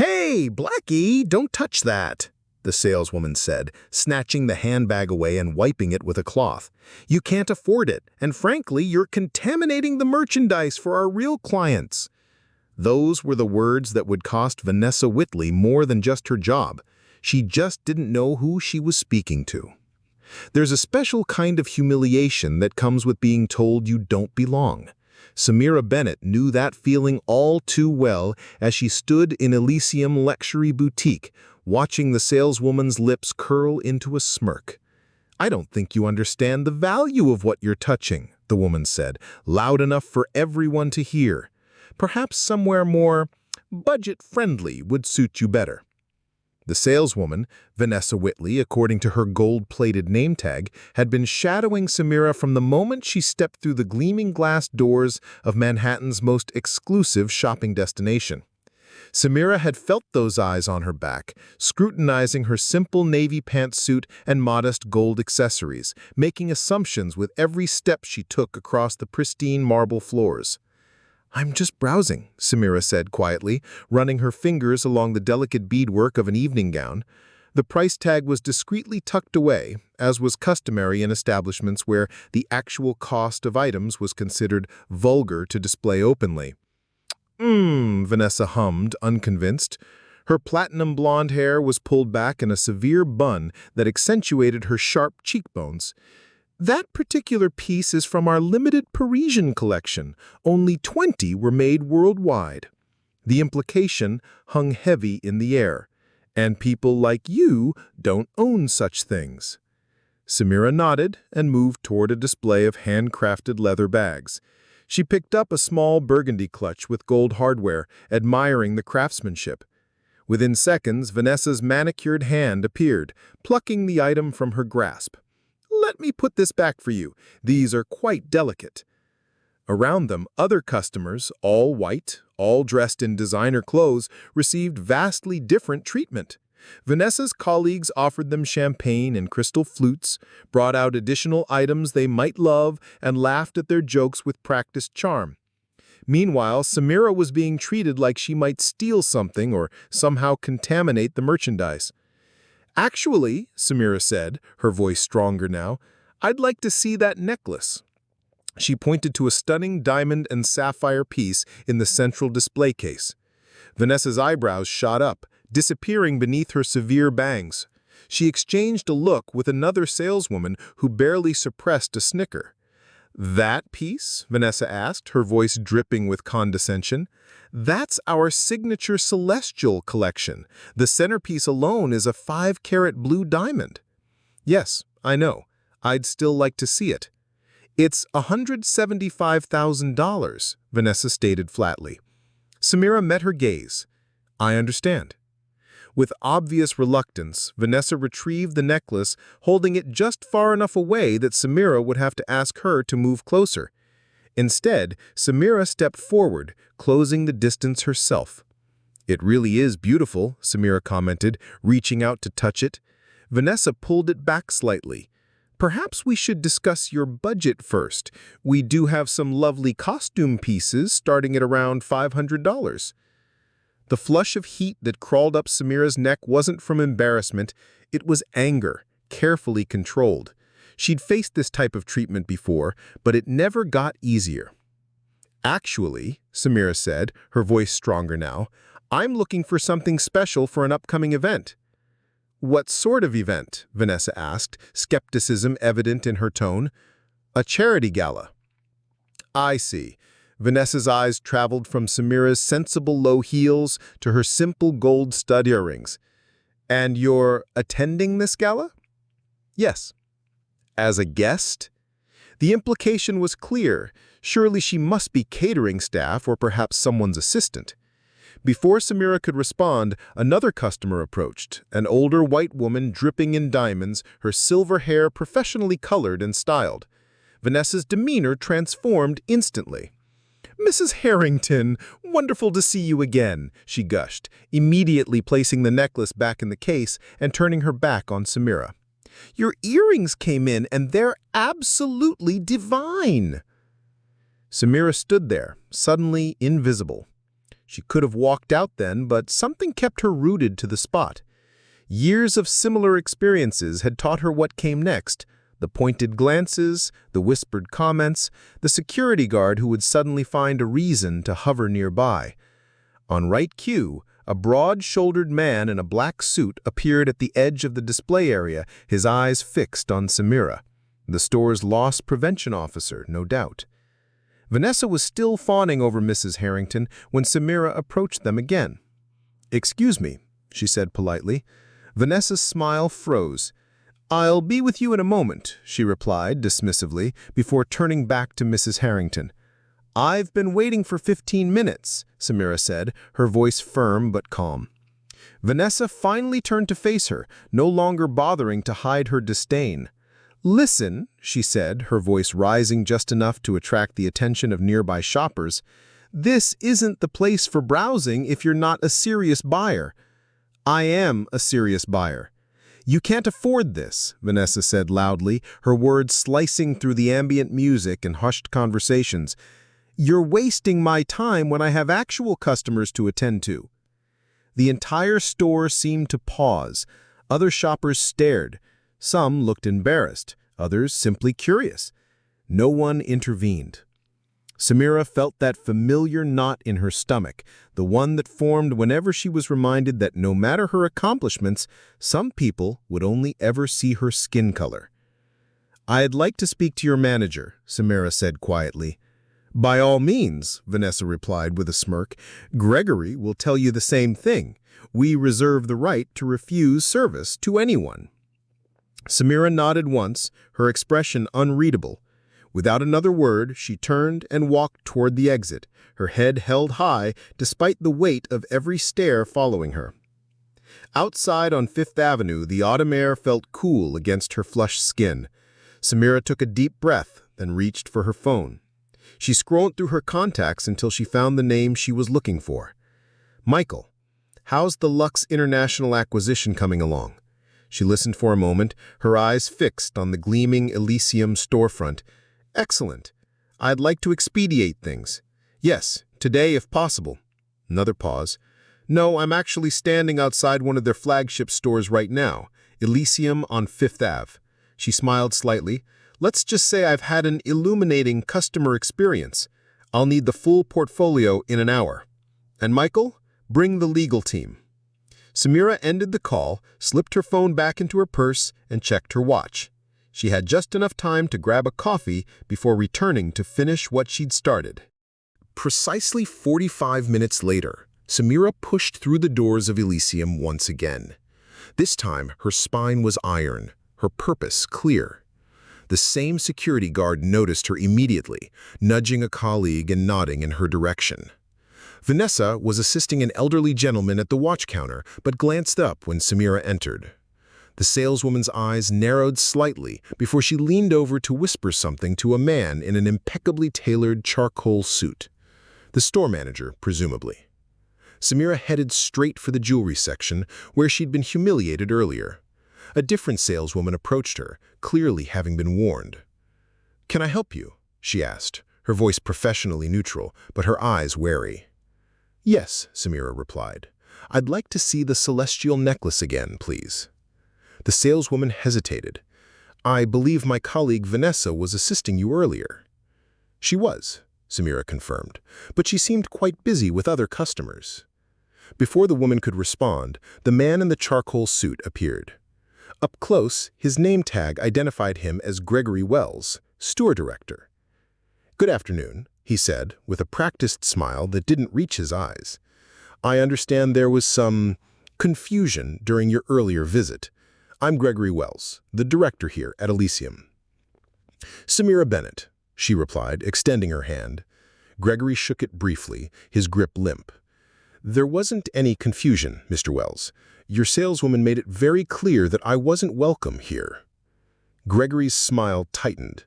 "Hey, Blackie, don't touch that," the saleswoman said, snatching the handbag away and wiping it with a cloth. "You can't afford it, and frankly, you're contaminating the merchandise for our real clients." Those were the words that would cost Vanessa Whitley more than just her job. She just didn't know who she was speaking to. There's a special kind of humiliation that comes with being told you don't belong. Samira Bennett knew that feeling all too well as she stood in Elysium Luxury Boutique, watching the saleswoman's lips curl into a smirk. "I don't think you understand the value of what you're touching," the woman said, loud enough for everyone to hear. "Perhaps somewhere more budget-friendly would suit you better." The saleswoman, Vanessa Whitley, according to her gold-plated name tag, had been shadowing Samira from the moment she stepped through the gleaming glass doors of Manhattan's most exclusive shopping destination. Samira had felt those eyes on her back, scrutinizing her simple navy pantsuit and modest gold accessories, making assumptions with every step she took across the pristine marble floors. "I'm just browsing," Samira said quietly, running her fingers along the delicate beadwork of an evening gown. The price tag was discreetly tucked away, as was customary in establishments where the actual cost of items was considered vulgar to display openly. Vanessa hummed, unconvinced. Her platinum blonde hair was pulled back in a severe bun that accentuated her sharp cheekbones. "That particular piece is from our limited Parisian collection. Only 20 were made worldwide." The implication hung heavy in the air. "And people like you don't own such things." Samira nodded and moved toward a display of handcrafted leather bags. She picked up a small burgundy clutch with gold hardware, admiring the craftsmanship. Within seconds, Vanessa's manicured hand appeared, plucking the item from her grasp. "Let me put this back for you. These are quite delicate." Around them, other customers, all white, all dressed in designer clothes, received vastly different treatment. Vanessa's colleagues offered them champagne and crystal flutes, brought out additional items they might love, and laughed at their jokes with practiced charm. Meanwhile, Samira was being treated like she might steal something or somehow contaminate the merchandise. "Actually," Samira said, her voice stronger now, "I'd like to see that necklace." She pointed to a stunning diamond and sapphire piece in the central display case. Vanessa's eyebrows shot up, disappearing beneath her severe bangs. She exchanged a look with another saleswoman who barely suppressed a snicker. "That piece?" Vanessa asked, her voice dripping with condescension. "That's our signature celestial collection. The centerpiece alone is a 5-carat blue diamond." "Yes, I know. I'd still like to see it." "It's $175,000, Vanessa stated flatly. Samira met her gaze. "I understand." With obvious reluctance, Vanessa retrieved the necklace, holding it just far enough away that Samira would have to ask her to move closer. Instead, Samira stepped forward, closing the distance herself. "It really is beautiful," Samira commented, reaching out to touch it. Vanessa pulled it back slightly. "Perhaps we should discuss your budget first. We do have some lovely costume pieces starting at around $500. The flush of heat that crawled up Samira's neck wasn't from embarrassment, it was anger, carefully controlled. She'd faced this type of treatment before, but it never got easier. "Actually," Samira said, her voice stronger now, "I'm looking for something special for an upcoming event." "What sort of event?" Vanessa asked, skepticism evident in her tone. "A charity gala." "I see." Vanessa's eyes traveled from Samira's sensible low heels to her simple gold stud earrings. "And you're attending this gala?" "Yes." "As a guest?" The implication was clear. Surely she must be catering staff or perhaps someone's assistant. Before Samira could respond, another customer approached, an older white woman dripping in diamonds, her silver hair professionally colored and styled. Vanessa's demeanor transformed instantly. "Mrs. Harrington, wonderful to see you again," she gushed, immediately placing the necklace back in the case and turning her back on Samira. "Your earrings came in and they're absolutely divine." Samira stood there, suddenly invisible. She could have walked out then, but something kept her rooted to the spot. Years of similar experiences had taught her what came next. The pointed glances, the whispered comments, the security guard who would suddenly find a reason to hover nearby. On right cue, a broad-shouldered man in a black suit appeared at the edge of the display area, his eyes fixed on Samira, the store's loss prevention officer, no doubt. Vanessa was still fawning over Mrs. Harrington when Samira approached them again. "Excuse me," she said politely. Vanessa's smile froze. "I'll be with you in a moment," she replied dismissively before turning back to Mrs. Harrington. "I've been waiting for 15 minutes, Samira said, her voice firm but calm. Vanessa finally turned to face her, no longer bothering to hide her disdain. "Listen," she said, her voice rising just enough to attract the attention of nearby shoppers. "This isn't the place for browsing if you're not a serious buyer." "I am a serious buyer." "You can't afford this," Vanessa said loudly, her words slicing through the ambient music and hushed conversations. "You're wasting my time when I have actual customers to attend to." The entire store seemed to pause. Other shoppers stared. Some looked embarrassed, others simply curious. No one intervened. Samira felt that familiar knot in her stomach, the one that formed whenever she was reminded that no matter her accomplishments, some people would only ever see her skin color. "I'd like to speak to your manager," Samira said quietly. "By all means," Vanessa replied with a smirk. "Gregory will tell you the same thing. We reserve the right to refuse service to anyone." Samira nodded once, her expression unreadable. Without another word, she turned and walked toward the exit, her head held high despite the weight of every stare following her. Outside on Fifth Avenue, the autumn air felt cool against her flushed skin. Samira took a deep breath, then reached for her phone. She scrolled through her contacts until she found the name she was looking for. "Michael, how's the Lux International acquisition coming along?" She listened for a moment, her eyes fixed on the gleaming Elysium storefront. "Excellent. I'd like to expedite things. Yes, today if possible." Another pause. "No, I'm actually standing outside one of their flagship stores right now, Elysium on Fifth Ave." She smiled slightly. "Let's just say I've had an illuminating customer experience. I'll need the full portfolio in an hour. And Michael, bring the legal team." Samira ended the call, slipped her phone back into her purse, and checked her watch. She had just enough time to grab a coffee before returning to finish what she'd started. Precisely 45 minutes later, Samira pushed through the doors of Elysium once again. This time, her spine was iron, her purpose clear. The same security guard noticed her immediately, nudging a colleague and nodding in her direction. Vanessa was assisting an elderly gentleman at the watch counter, but glanced up when Samira entered. The saleswoman's eyes narrowed slightly before she leaned over to whisper something to a man in an impeccably tailored charcoal suit. The store manager, presumably. Samira headed straight for the jewelry section, where she'd been humiliated earlier. A different saleswoman approached her, clearly having been warned. "Can I help you?" she asked, her voice professionally neutral, but her eyes wary. "Yes," Samira replied. "I'd like to see the celestial necklace again, please." The saleswoman hesitated. "I believe my colleague Vanessa was assisting you earlier." "She was," Samira confirmed, "but she seemed quite busy with other customers." Before the woman could respond, the man in the charcoal suit appeared. Up close, his name tag identified him as Gregory Wells, store director. "Good afternoon," he said, with a practiced smile that didn't reach his eyes. "I understand there was some confusion during your earlier visit. I'm Gregory Wells, the director here at Elysium." "Samira Bennett," she replied, extending her hand. Gregory shook it briefly, his grip limp. "There wasn't any confusion, Mr. Wells. Your saleswoman made it very clear that I wasn't welcome here." Gregory's smile tightened.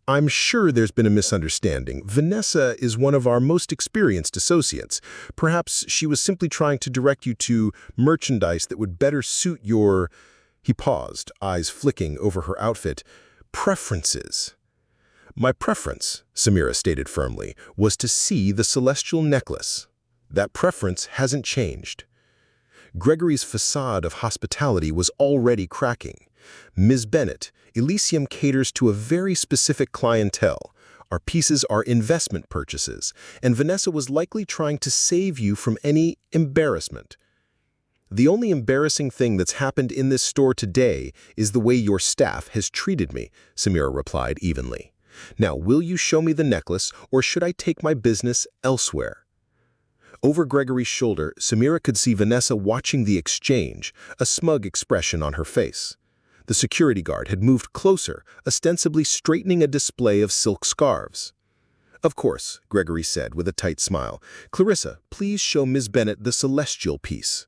"I'm sure there's been a misunderstanding. Vanessa is one of our most experienced associates. Perhaps she was simply trying to direct you to merchandise that would better suit your—" He paused, eyes flicking over her outfit. "Preferences." "My preference," Samira stated firmly, "was to see the celestial necklace." That preference hasn't changed. Gregory's facade of hospitality was already cracking. Ms. Bennett, Elysium caters to a very specific clientele. Our pieces are investment purchases, and Vanessa was likely trying to save you from any embarrassment. The only embarrassing thing that's happened in this store today is the way your staff has treated me, Samira replied evenly. Now, will you show me the necklace, or should I take my business elsewhere? Over Gregory's shoulder, Samira could see Vanessa watching the exchange, a smug expression on her face. The security guard had moved closer, ostensibly straightening a display of silk scarves. Of course, Gregory said with a tight smile. Clarissa, please show Ms. Bennett the celestial piece.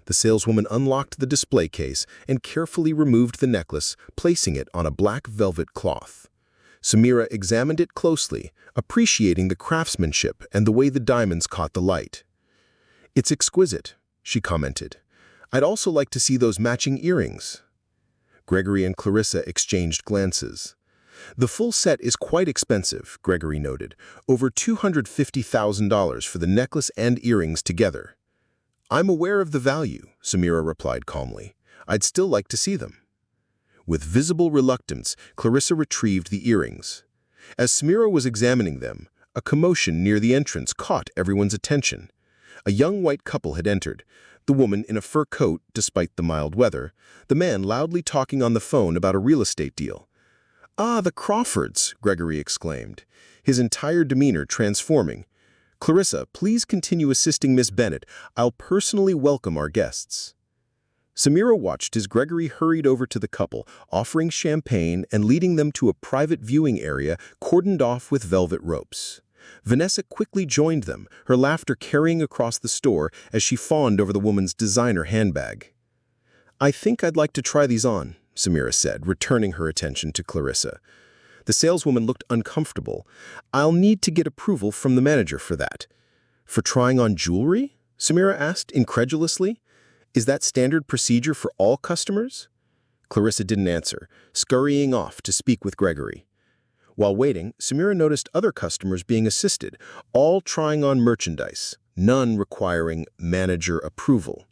The saleswoman unlocked the display case and carefully removed the necklace, placing it on a black velvet cloth. Samira examined it closely, appreciating the craftsmanship and the way the diamonds caught the light. It's exquisite, she commented. I'd also like to see those matching earrings. Gregory and Clarissa exchanged glances. The full set is quite expensive, Gregory noted, over $250,000 for the necklace and earrings together. I'm aware of the value, Samira replied calmly. I'd still like to see them. With visible reluctance, Clarissa retrieved the earrings. As Samira was examining them, a commotion near the entrance caught everyone's attention. A young white couple had entered, the woman in a fur coat despite the mild weather, the man loudly talking on the phone about a real estate deal. Ah, the Crawfords, Gregory exclaimed, his entire demeanor transforming. Clarissa, please continue assisting Miss Bennett. I'll personally welcome our guests. Samira watched as Gregory hurried over to the couple, offering champagne and leading them to a private viewing area cordoned off with velvet ropes. Vanessa quickly joined them, her laughter carrying across the store as she fawned over the woman's designer handbag. I think I'd like to try these on, Samira said, returning her attention to Clarissa. The saleswoman looked uncomfortable. I'll need to get approval from the manager for that. For trying on jewelry? Samira asked incredulously. Is that standard procedure for all customers? Clarissa didn't answer, scurrying off to speak with Gregory. While waiting, Samira noticed other customers being assisted, all trying on merchandise, none requiring manager approval.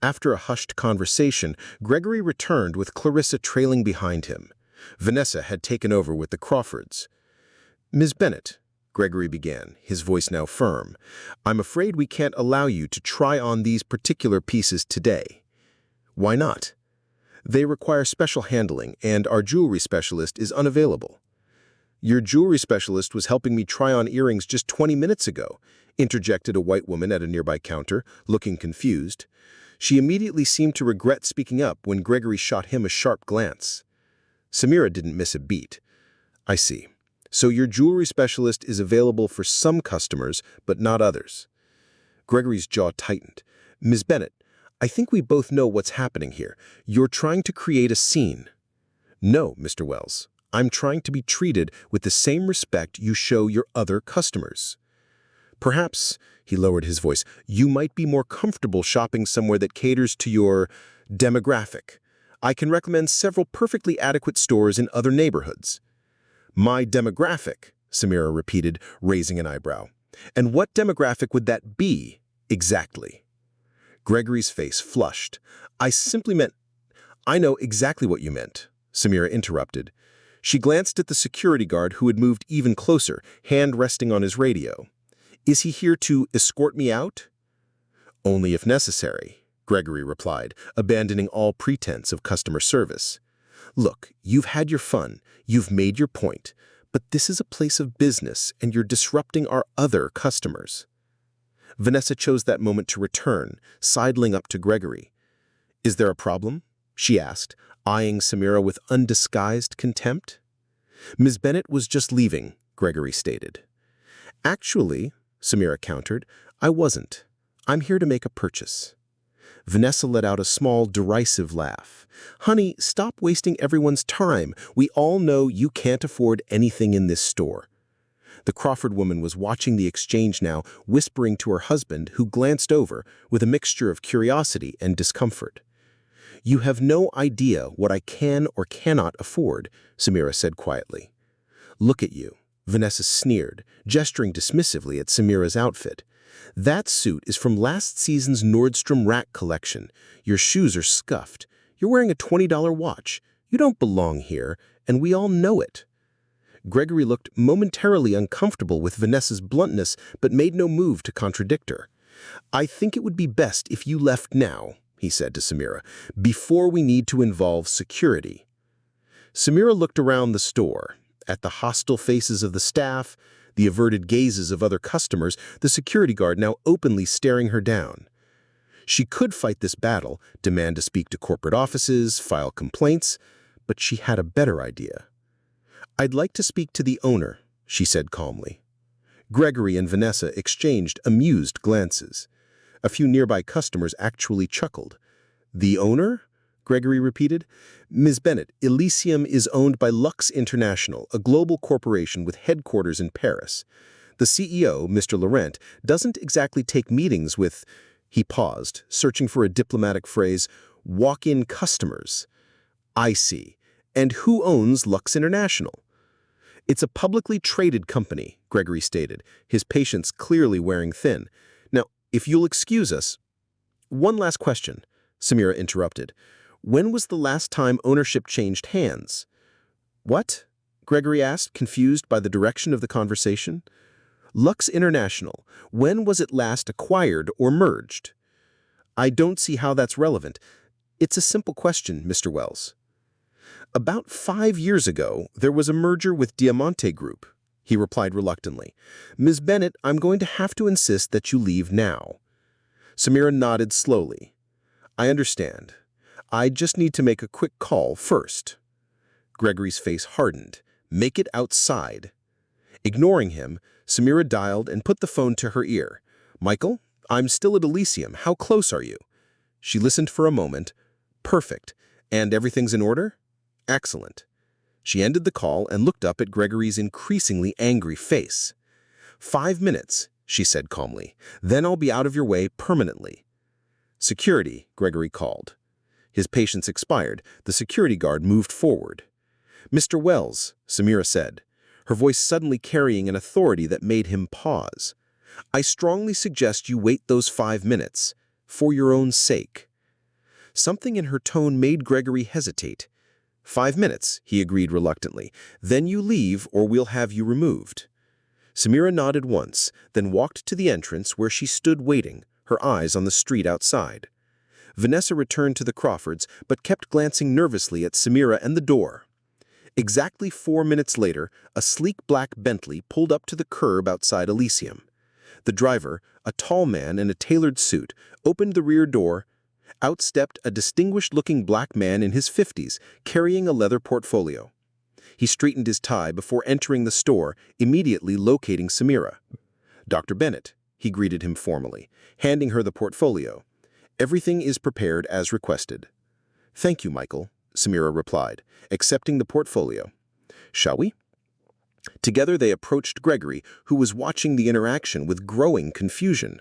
After a hushed conversation, Gregory returned with Clarissa trailing behind him. Vanessa had taken over with the Crawfords. Ms. Bennett, Gregory began, his voice now firm, I'm afraid we can't allow you to try on these particular pieces today. Why not? They require special handling, and our jewelry specialist is unavailable. Your jewelry specialist was helping me try on earrings just 20 minutes ago, interjected a white woman at a nearby counter, looking confused. She immediately seemed to regret speaking up when Gregory shot him a sharp glance. Samira didn't miss a beat. I see. So your jewelry specialist is available for some customers, but not others. Gregory's jaw tightened. Ms. Bennett, I think we both know what's happening here. You're trying to create a scene. No, Mr. Wells. I'm trying to be treated with the same respect you show your other customers. Perhaps, he lowered his voice, you might be more comfortable shopping somewhere that caters to your demographic. I can recommend several perfectly adequate stores in other neighborhoods. My demographic, Samira repeated, raising an eyebrow. And what demographic would that be, exactly? Gregory's face flushed. I simply meant... I know exactly what you meant, Samira interrupted. She glanced at the security guard who had moved even closer, hand resting on his radio. Is he here to escort me out? Only if necessary, Gregory replied, abandoning all pretense of customer service. Look, you've had your fun, you've made your point, but this is a place of business and you're disrupting our other customers. Vanessa chose that moment to return, sidling up to Gregory. Is there a problem? She asked, eyeing Samira with undisguised contempt. Ms. Bennett was just leaving, Gregory stated. Actually, Samira countered, I wasn't. I'm here to make a purchase. Vanessa let out a small, derisive laugh. Honey, stop wasting everyone's time. We all know you can't afford anything in this store. The Crawford woman was watching the exchange now, whispering to her husband, who glanced over with a mixture of curiosity and discomfort. You have no idea what I can or cannot afford, Samira said quietly. Look at you, Vanessa sneered, gesturing dismissively at Samira's outfit. That suit is from last season's Nordstrom Rack collection. Your shoes are scuffed. You're wearing a $20 watch. You don't belong here, and we all know it." Gregory looked momentarily uncomfortable with Vanessa's bluntness, but made no move to contradict her. "I think it would be best if you left now," he said to Samira, "before we need to involve security." Samira looked around the store, at the hostile faces of the staff, the averted gazes of other customers, the security guard now openly staring her down. She could fight this battle, demand to speak to corporate offices, file complaints, but she had a better idea. "I'd like to speak to the owner," she said calmly. Gregory and Vanessa exchanged amused glances. A few nearby customers actually chuckled. "The owner?" Gregory repeated. "Ms. Bennett, Elysium is owned by Lux International, a global corporation with headquarters in Paris. The CEO, Mr. Laurent, doesn't exactly take meetings with—" He paused, searching for a diplomatic phrase, "walk-in customers." "I see. And who owns Lux International?" "It's a publicly traded company," Gregory stated, his patience clearly wearing thin. "Now, if you'll excuse us—" "One last question," Samira interrupted. "When was the last time ownership changed hands?" "What?" Gregory asked, confused by the direction of the conversation. "Lux International, when was it last acquired or merged?" "I don't see how that's relevant. It's a simple question, Mr. Wells." "About 5 years ago, there was a merger with Diamante Group," he replied reluctantly. "Ms. Bennett, I'm going to have to insist that you leave now." Samira nodded slowly. "I understand. I just need to make a quick call first." Gregory's face hardened. "Make it outside." Ignoring him, Samira dialed and put the phone to her ear. "Michael, I'm still at Elysium. How close are you?" She listened for a moment. "Perfect. And everything's in order?" "Excellent." She ended the call and looked up at Gregory's increasingly angry face. "5 minutes," she said calmly. "Then I'll be out of your way permanently." "Security," Gregory called. His patience expired. The security guard moved forward. "Mr. Wells," Samira said, her voice suddenly carrying an authority that made him pause. "I strongly suggest you wait those 5 minutes, for your own sake." Something in her tone made Gregory hesitate. "5 minutes," he agreed reluctantly. "Then you leave or we'll have you removed." Samira nodded once, then walked to the entrance where she stood waiting, her eyes on the street outside. Vanessa returned to the Crawfords, but kept glancing nervously at Samira and the door. Exactly 4 minutes later, a sleek black Bentley pulled up to the curb outside Elysium. The driver, a tall man in a tailored suit, opened the rear door. Out stepped a distinguished-looking black man in his 50s, carrying a leather portfolio. He straightened his tie before entering the store, immediately locating Samira. "Dr. Bennett," he greeted him formally, handing her the portfolio. "Everything is prepared as requested." "Thank you, Michael," Samira replied, accepting the portfolio. "Shall we?" Together they approached Gregory, who was watching the interaction with growing confusion.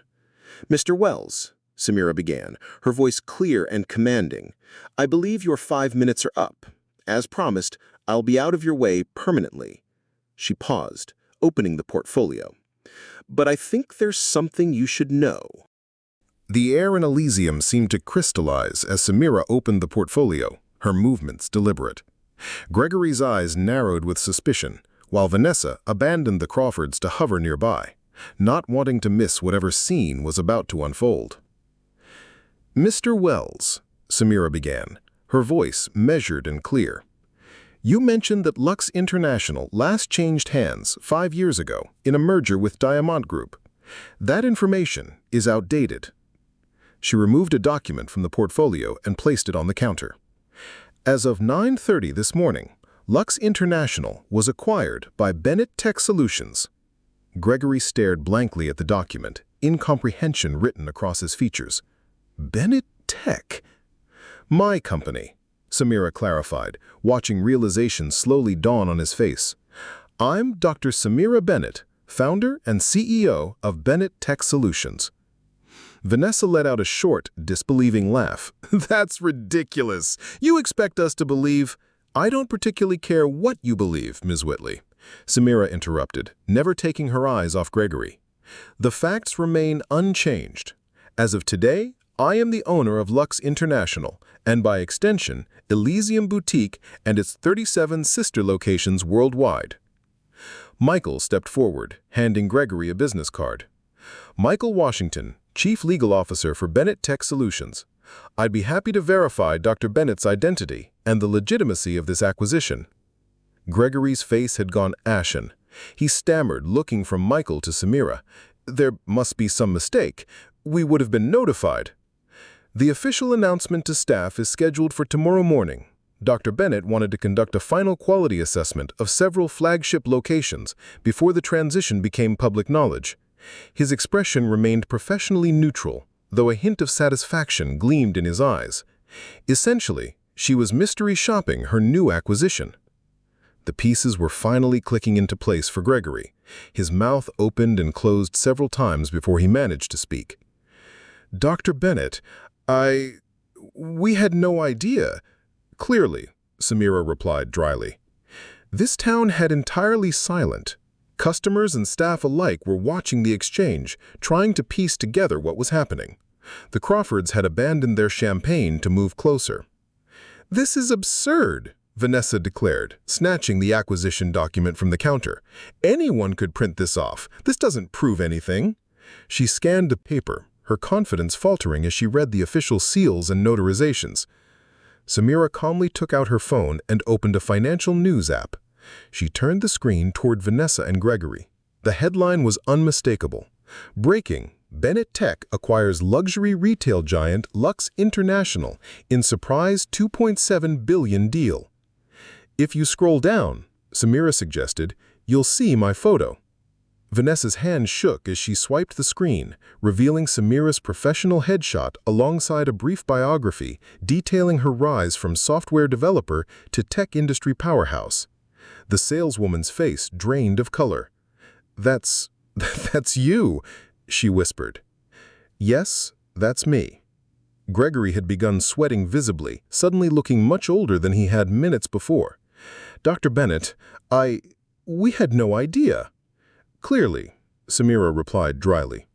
"Mr. Wells," Samira began, her voice clear and commanding, "I believe your 5 minutes are up. As promised, I'll be out of your way permanently." She paused, opening the portfolio. "But I think there's something you should know." The air in Elysium seemed to crystallize as Samira opened the portfolio, her movements deliberate. Gregory's eyes narrowed with suspicion, while Vanessa abandoned the Crawfords to hover nearby, not wanting to miss whatever scene was about to unfold. "Mr. Wells," Samira began, her voice measured and clear, "you mentioned that Lux International last changed hands 5 years ago in a merger with Diamante Group. That information is outdated." She removed a document from the portfolio and placed it on the counter. "As of 9:30 this morning, Lux International was acquired by Bennett Tech Solutions." Gregory stared blankly at the document, incomprehension written across his features. "Bennett Tech?" "My company," Samira clarified, watching realization slowly dawn on his face. "I'm Dr. Samira Bennett, founder and CEO of Bennett Tech Solutions." Vanessa let out a short, disbelieving laugh. "That's ridiculous. You expect us to believe—" "I don't particularly care what you believe, Ms. Whitley," Samira interrupted, never taking her eyes off Gregory. The facts remain unchanged. As of today, I am the owner of Lux International, and by extension, Elysium Boutique and its 37 sister locations worldwide. Michael stepped forward, handing Gregory a business card. Michael Washington, Chief Legal Officer for Bennett Tech Solutions. I'd be happy to verify Dr. Bennett's identity and the legitimacy of this acquisition. Gregory's face had gone ashen. He stammered, looking from Michael to Samira. There must be some mistake. We would have been notified. The official announcement to staff is scheduled for tomorrow morning. Dr. Bennett wanted to conduct a final quality assessment of several flagship locations before the transition became public knowledge. His expression remained professionally neutral, though a hint of satisfaction gleamed in his eyes. Essentially, she was mystery shopping her new acquisition. The pieces were finally clicking into place for Gregory. His mouth opened and closed several times before he managed to speak. Dr. Bennett, we had no idea. Clearly, Samira replied dryly. This town had entirely silent. Customers and staff alike were watching the exchange, trying to piece together what was happening. The Crawfords had abandoned their champagne to move closer. This is absurd, Vanessa declared, snatching the acquisition document from the counter. Anyone could print this off. This doesn't prove anything. She scanned the paper, her confidence faltering as she read the official seals and notarizations. Samira calmly took out her phone and opened a financial news app. She turned the screen toward Vanessa and Gregory. The headline was unmistakable. Breaking: Bennett Tech acquires luxury retail giant Lux International in surprise $2.7 billion deal. If you scroll down, Samira suggested, you'll see my photo. Vanessa's hand shook as she swiped the screen, revealing Samira's professional headshot alongside a brief biography detailing her rise from software developer to tech industry powerhouse. The saleswoman's face drained of color. That's you, she whispered. Yes, that's me. Gregory had begun sweating visibly, suddenly looking much older than he had minutes before. Dr. Bennett, we had no idea. Clearly, Samira replied dryly.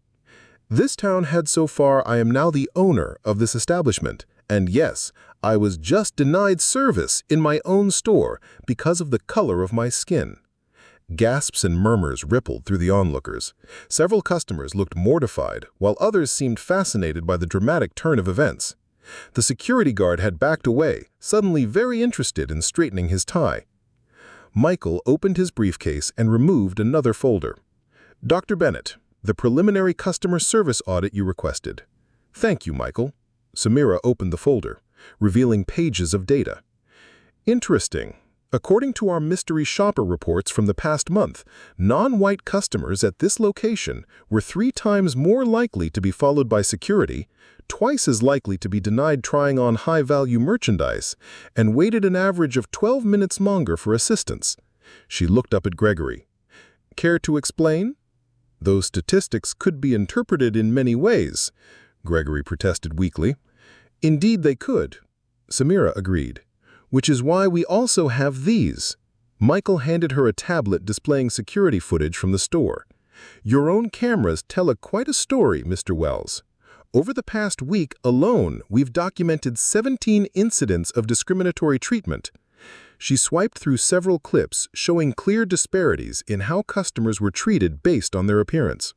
This town had so far I am now the owner of this establishment, and yes, I was just denied service in my own store because of the color of my skin. Gasps and murmurs rippled through the onlookers. Several customers looked mortified, while others seemed fascinated by the dramatic turn of events. The security guard had backed away, suddenly very interested in straightening his tie. Michael opened his briefcase and removed another folder. Dr. Bennett, the preliminary customer service audit you requested. Thank you, Michael. Samira opened the folder, revealing pages of data. Interesting. According to our mystery shopper reports from the past month, non-white customers at this location were 3 times more likely to be followed by security, twice as likely to be denied trying on high-value merchandise, and waited an average of 12 minutes longer for assistance. She looked up at Gregory. Care to explain? Those statistics could be interpreted in many ways, Gregory protested weakly. Indeed they could, Samira agreed. Which is why we also have these. Michael handed her a tablet displaying security footage from the store. Your own cameras tell quite a story, Mr. Wells. Over the past week alone, we've documented 17 incidents of discriminatory treatment. She swiped through several clips showing clear disparities in how customers were treated based on their appearance.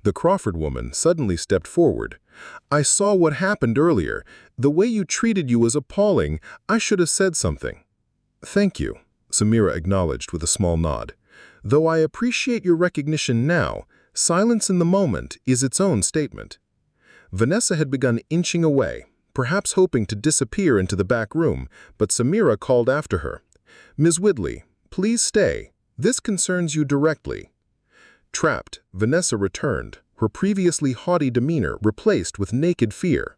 The Crawford woman suddenly stepped forward. I saw what happened earlier. The way you treated you was appalling. I should have said something. Thank you, Samira acknowledged with a small nod. Though I appreciate your recognition now, silence in the moment is its own statement. Vanessa had begun inching away, perhaps hoping to disappear into the back room, but Samira called after her. Ms. Whitley, please stay. This concerns you directly. Trapped, Vanessa returned, her previously haughty demeanor replaced with naked fear.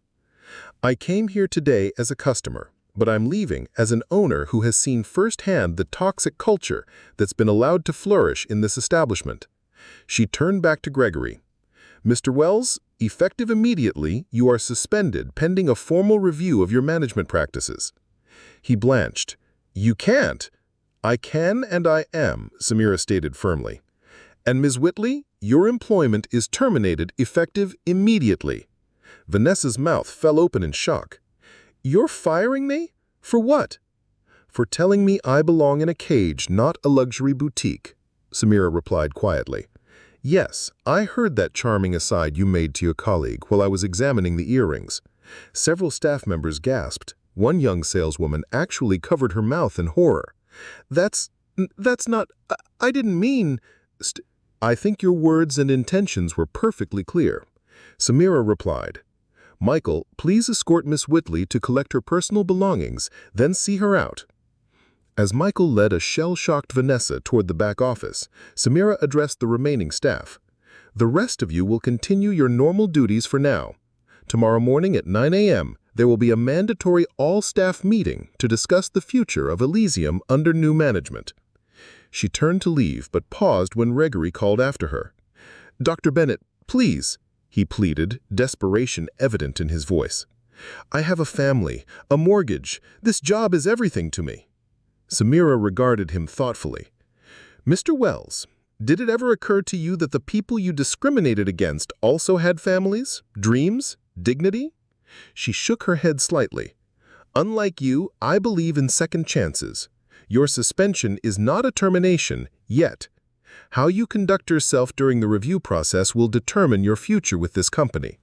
I came here today as a customer, but I'm leaving as an owner who has seen firsthand the toxic culture that's been allowed to flourish in this establishment. She turned back to Gregory. Mr. Wells, effective immediately, you are suspended pending a formal review of your management practices. He blanched. You can't. I can and I am, Samira stated firmly. And Ms. Whitley, your employment is terminated effective immediately. Vanessa's mouth fell open in shock. You're firing me? For what? For telling me I belong in a cage, not a luxury boutique, Samira replied quietly. Yes, I heard that charming aside you made to your colleague while I was examining the earrings. Several staff members gasped. One young saleswoman actually covered her mouth in horror. That's not, I didn't mean... I think your words and intentions were perfectly clear. Samira replied. Michael, please escort Miss Whitley to collect her personal belongings, then see her out. As Michael led a shell-shocked Vanessa toward the back office, Samira addressed the remaining staff. The rest of you will continue your normal duties for now. Tomorrow morning at 9 a.m., there will be a mandatory all-staff meeting to discuss the future of Elysium under new management. She turned to leave, but paused when Gregory called after her. Dr. Bennett, please, he pleaded, desperation evident in his voice. I have a family, a mortgage. This job is everything to me. Samira regarded him thoughtfully. Mr. Wells, did it ever occur to you that the people you discriminated against also had families, dreams, dignity? She shook her head slightly. Unlike you, I believe in second chances. Your suspension is not a termination, yet. How you conduct yourself during the review process will determine your future with this company.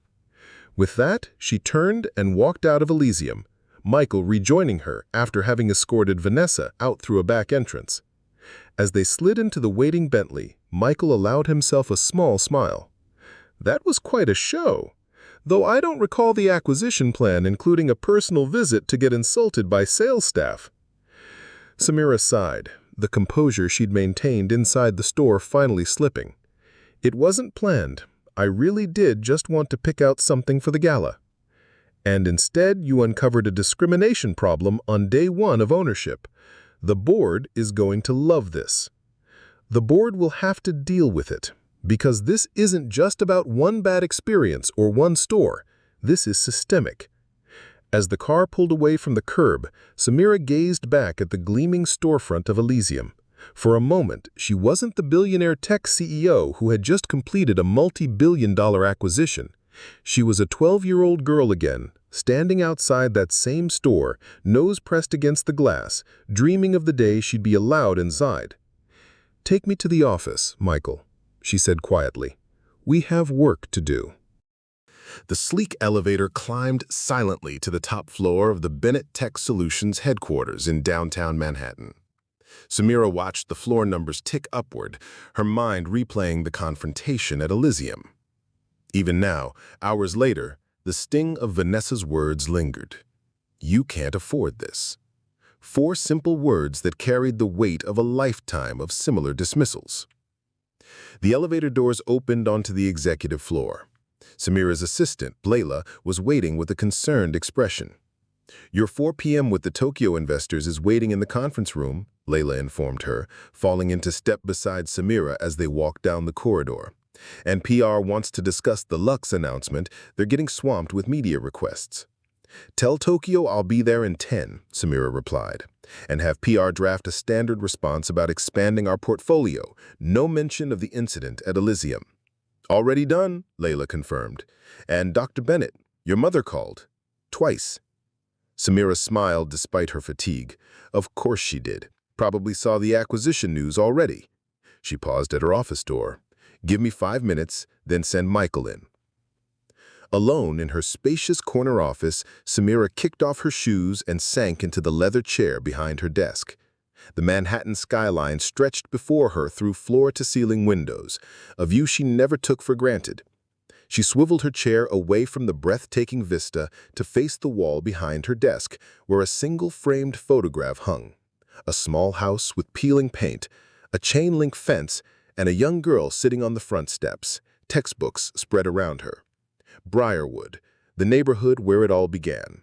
With that, she turned and walked out of Elysium, Michael rejoining her after having escorted Vanessa out through a back entrance. As they slid into the waiting Bentley, Michael allowed himself a small smile. That was quite a show, though I don't recall the acquisition plan including a personal visit to get insulted by sales staff. Samira sighed, the composure she'd maintained inside the store finally slipping. It wasn't planned. I really did just want to pick out something for the gala. And instead, you uncovered a discrimination problem on day one of ownership. The board is going to love this. The board will have to deal with it, because this isn't just about one bad experience or one store. This is systemic. As the car pulled away from the curb, Samira gazed back at the gleaming storefront of Elysium. For a moment, she wasn't the billionaire tech CEO who had just completed a multi-billion-dollar acquisition. She was a 12-year-old girl again, standing outside that same store, nose pressed against the glass, dreaming of the day she'd be allowed inside. Take me to the office, Michael, she said quietly. We have work to do. The sleek elevator climbed silently to the top floor of the Bennett Tech Solutions headquarters in downtown Manhattan. Samira watched the floor numbers tick upward, her mind replaying the confrontation at Elysium. Even now, hours later, the sting of Vanessa's words lingered. You can't afford this. 4 simple words that carried the weight of a lifetime of similar dismissals. The elevator doors opened onto the executive floor. Samira's assistant, Layla, was waiting with a concerned expression. Your 4 p.m. with the Tokyo investors is waiting in the conference room, Layla informed her, falling into step beside Samira as they walked down the corridor. And PR wants to discuss the Lux announcement. They're getting swamped with media requests. Tell Tokyo I'll be there in 10, Samira replied, and have PR draft a standard response about expanding our portfolio. No mention of the incident at Elysium. Already done, Layla confirmed. And Dr. Bennett, your mother called. Twice. Samira smiled despite her fatigue. Of course she did. Probably saw the acquisition news already. She paused at her office door. Give me 5 minutes, then send Michael in. Alone in her spacious corner office, Samira kicked off her shoes and sank into the leather chair behind her desk. The Manhattan skyline stretched before her through floor-to-ceiling windows, a view she never took for granted. She swiveled her chair away from the breathtaking vista to face the wall behind her desk, where a single framed photograph hung. A small house with peeling paint, a chain-link fence, and a young girl sitting on the front steps, textbooks spread around her. Briarwood, the neighborhood where it all began.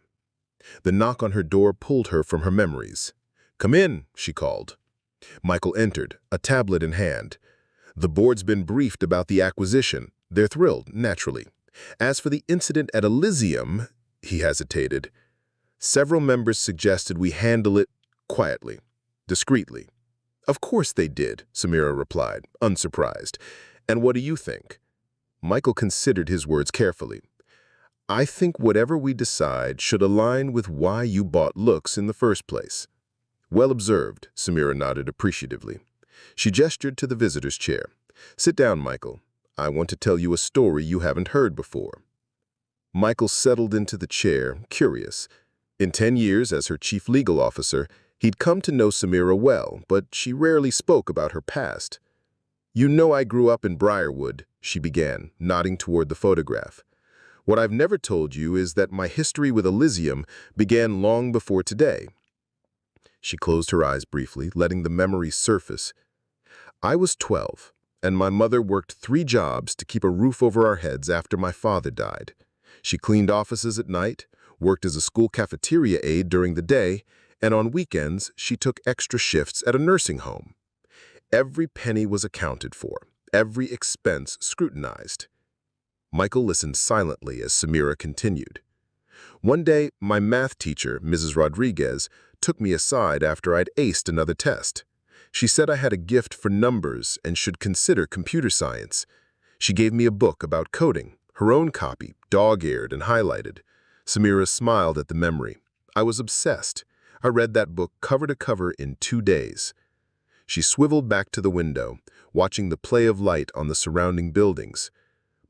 The knock on her door pulled her from her memories. Come in, she called. Michael entered, a tablet in hand. The board's been briefed about the acquisition. They're thrilled, naturally. As for the incident at Elysium, he hesitated. Several members suggested we handle it quietly, discreetly. Of course they did, Samira replied, unsurprised. And what do you think? Michael considered his words carefully. I think whatever we decide should align with why you bought looks in the first place. Well observed, Samira nodded appreciatively. She gestured to the visitor's chair. Sit down, Michael. I want to tell you a story you haven't heard before. Michael settled into the chair, curious. In 10 years as her chief legal officer, he'd come to know Samira well, but she rarely spoke about her past. You know I grew up in Briarwood, she began, nodding toward the photograph. What I've never told you is that my history with Elysium began long before today. She closed her eyes briefly, letting the memory surface. I was 12, and my mother worked 3 jobs to keep a roof over our heads after my father died. She cleaned offices at night, worked as a school cafeteria aide during the day, and on weekends she took extra shifts at a nursing home. Every penny was accounted for, every expense scrutinized. Michael listened silently as Samira continued. One day, my math teacher, Mrs. Rodriguez, took me aside after I'd aced another test. She said I had a gift for numbers and should consider computer science. She gave me a book about coding, her own copy, dog-eared and highlighted. Samira smiled at the memory. I was obsessed. I read that book cover to cover in 2 days. She swiveled back to the window, watching the play of light on the surrounding buildings.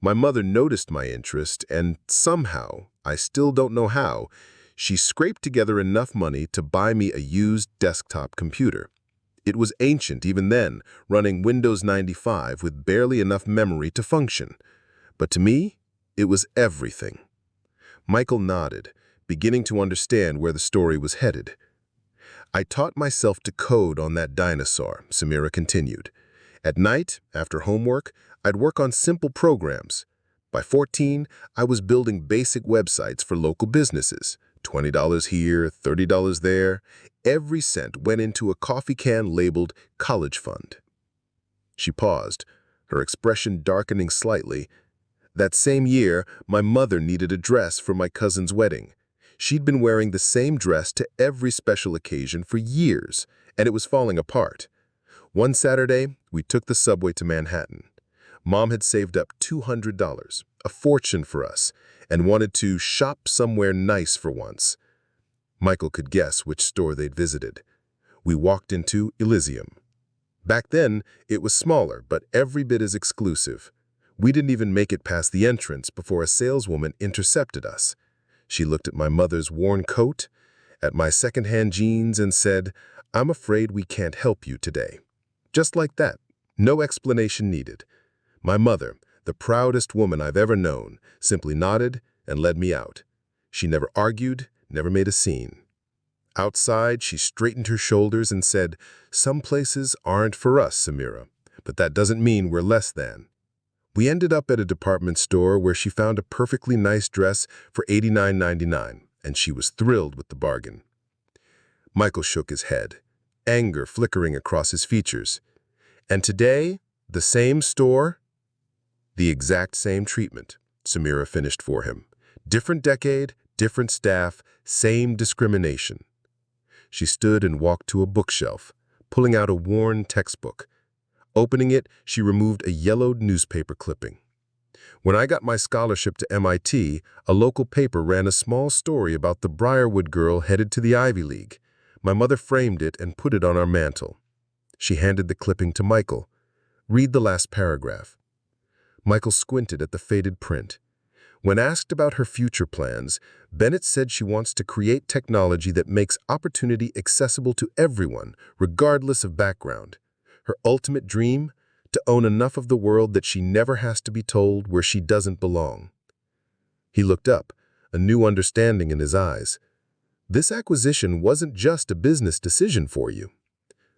My mother noticed my interest, and somehow, I still don't know how, she scraped together enough money to buy me a used desktop computer. It was ancient even then, running Windows 95 with barely enough memory to function. But to me, it was everything. Michael nodded, beginning to understand where the story was headed. I taught myself to code on that dinosaur, Samira continued. At night, after homework, I'd work on simple programs. By 14, I was building basic websites for local businesses. $20 here, $30 there. Every cent went into a coffee can labeled college fund. She paused, her expression darkening slightly. That same year, my mother needed a dress for my cousin's wedding. She'd been wearing the same dress to every special occasion for years, and it was falling apart. One Saturday, we took the subway to Manhattan. Mom had saved up $200, a fortune for us, and wanted to shop somewhere nice for once. Michael could guess which store they'd visited. We walked into Elysium. Back then, it was smaller, but every bit as exclusive. We didn't even make it past the entrance before a saleswoman intercepted us. She looked at my mother's worn coat, at my secondhand jeans, and said, "I'm afraid we can't help you today." Just like that, no explanation needed. My mother, the proudest woman I've ever known, simply nodded and led me out. She never argued, never made a scene. Outside, she straightened her shoulders and said, "Some places aren't for us, Samira, but that doesn't mean we're less than." We ended up at a department store where she found a perfectly nice dress for $89.99, and she was thrilled with the bargain. Michael shook his head, anger flickering across his features. And today, the same store, the exact same treatment, Samira finished for him. Different decade, different staff, same discrimination. She stood and walked to a bookshelf, pulling out a worn textbook. Opening it, she removed a yellowed newspaper clipping. When I got my scholarship to MIT, a local paper ran a small story about the Briarwood girl headed to the Ivy League. My mother framed it and put it on our mantel. She handed the clipping to Michael. "Read the last paragraph." Michael squinted at the faded print. When asked about her future plans, Bennett said she wants to create technology that makes opportunity accessible to everyone, regardless of background. Her ultimate dream? To own enough of the world that she never has to be told where she doesn't belong. He looked up, a new understanding in his eyes. This acquisition wasn't just a business decision for you.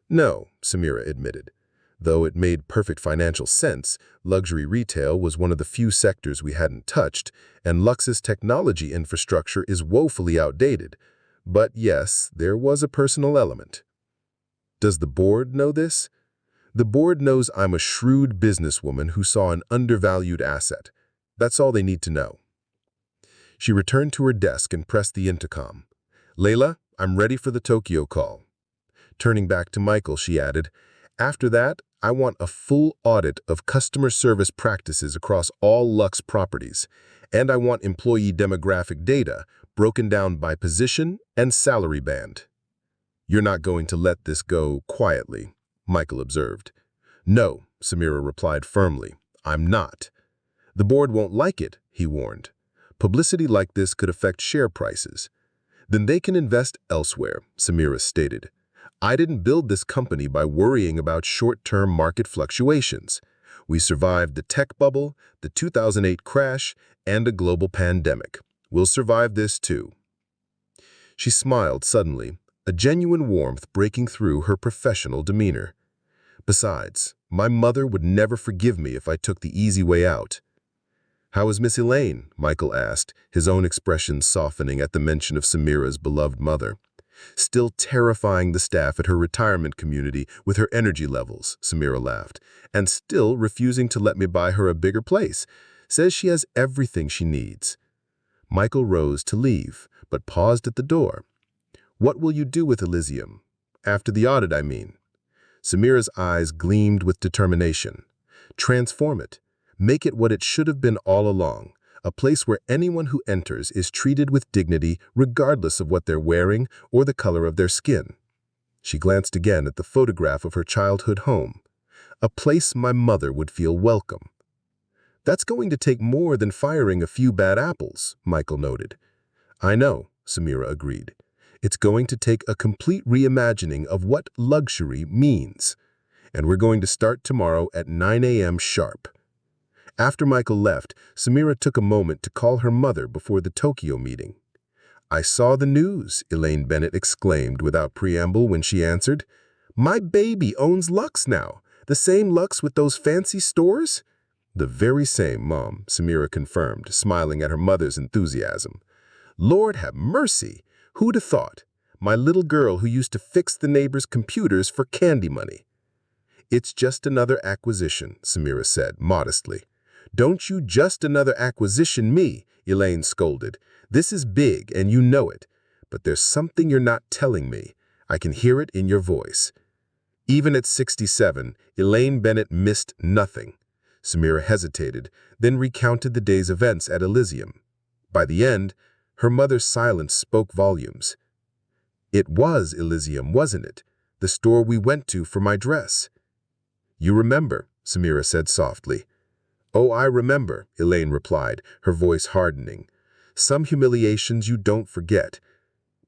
No, Samira admitted. Though it made perfect financial sense, luxury retail was one of the few sectors we hadn't touched, and Lux's technology infrastructure is woefully outdated. But yes, there was a personal element. Does the board know this? The board knows I'm a shrewd businesswoman who saw an undervalued asset. That's all they need to know. She returned to her desk and pressed the intercom. "Layla, I'm ready for the Tokyo call." Turning back to Michael, she added, "After that, I want a full audit of customer service practices across all Lux properties, and I want employee demographic data broken down by position and salary band." "You're not going to let this go quietly," Michael observed. "No," Samira replied firmly, "I'm not." "The board won't like it," he warned. "Publicity like this could affect share prices." "Then they can invest elsewhere," Samira stated. "I didn't build this company by worrying about short-term market fluctuations. We survived the tech bubble, the 2008 crash, and a global pandemic. We'll survive this too." She smiled suddenly, a genuine warmth breaking through her professional demeanor. "Besides, my mother would never forgive me if I took the easy way out." "How is Miss Elaine?" Michael asked, his own expression softening at the mention of Samira's beloved mother. "Still terrifying the staff at her retirement community with her energy levels," Samira laughed, "and still refusing to let me buy her a bigger place. Says she has everything she needs." Michael rose to leave, but paused at the door. "What will you do with Elysium? After the audit, I mean." Samira's eyes gleamed with determination. "Transform it. Make it what it should have been all along, a place where anyone who enters is treated with dignity regardless of what they're wearing or the color of their skin." She glanced again at the photograph of her childhood home. "A place my mother would feel welcome." "That's going to take more than firing a few bad apples," Michael noted. "I know," Samira agreed. "It's going to take a complete reimagining of what luxury means. And we're going to start tomorrow at 9 a.m. sharp." After Michael left, Samira took a moment to call her mother before the Tokyo meeting. "I saw the news," Elaine Bennett exclaimed without preamble when she answered. "My baby owns Lux now. The same Lux with those fancy stores?" "The very same, Mom," Samira confirmed, smiling at her mother's enthusiasm. "Lord have mercy! Who'd have thought? My little girl who used to fix the neighbors' computers for candy money." "It's just another acquisition," Samira said, modestly. "Don't you just another acquisition me," Elaine scolded. "This is big and you know it. But there's something you're not telling me. I can hear it in your voice." Even at 67, Elaine Bennett missed nothing. Samira hesitated, then recounted the day's events at Elysium. By the end, her mother's silence spoke volumes. "It was Elysium, wasn't it? The store we went to for my dress." "You remember," Samira said softly. "Oh, I remember," Elaine replied, her voice hardening. "Some humiliations you don't forget.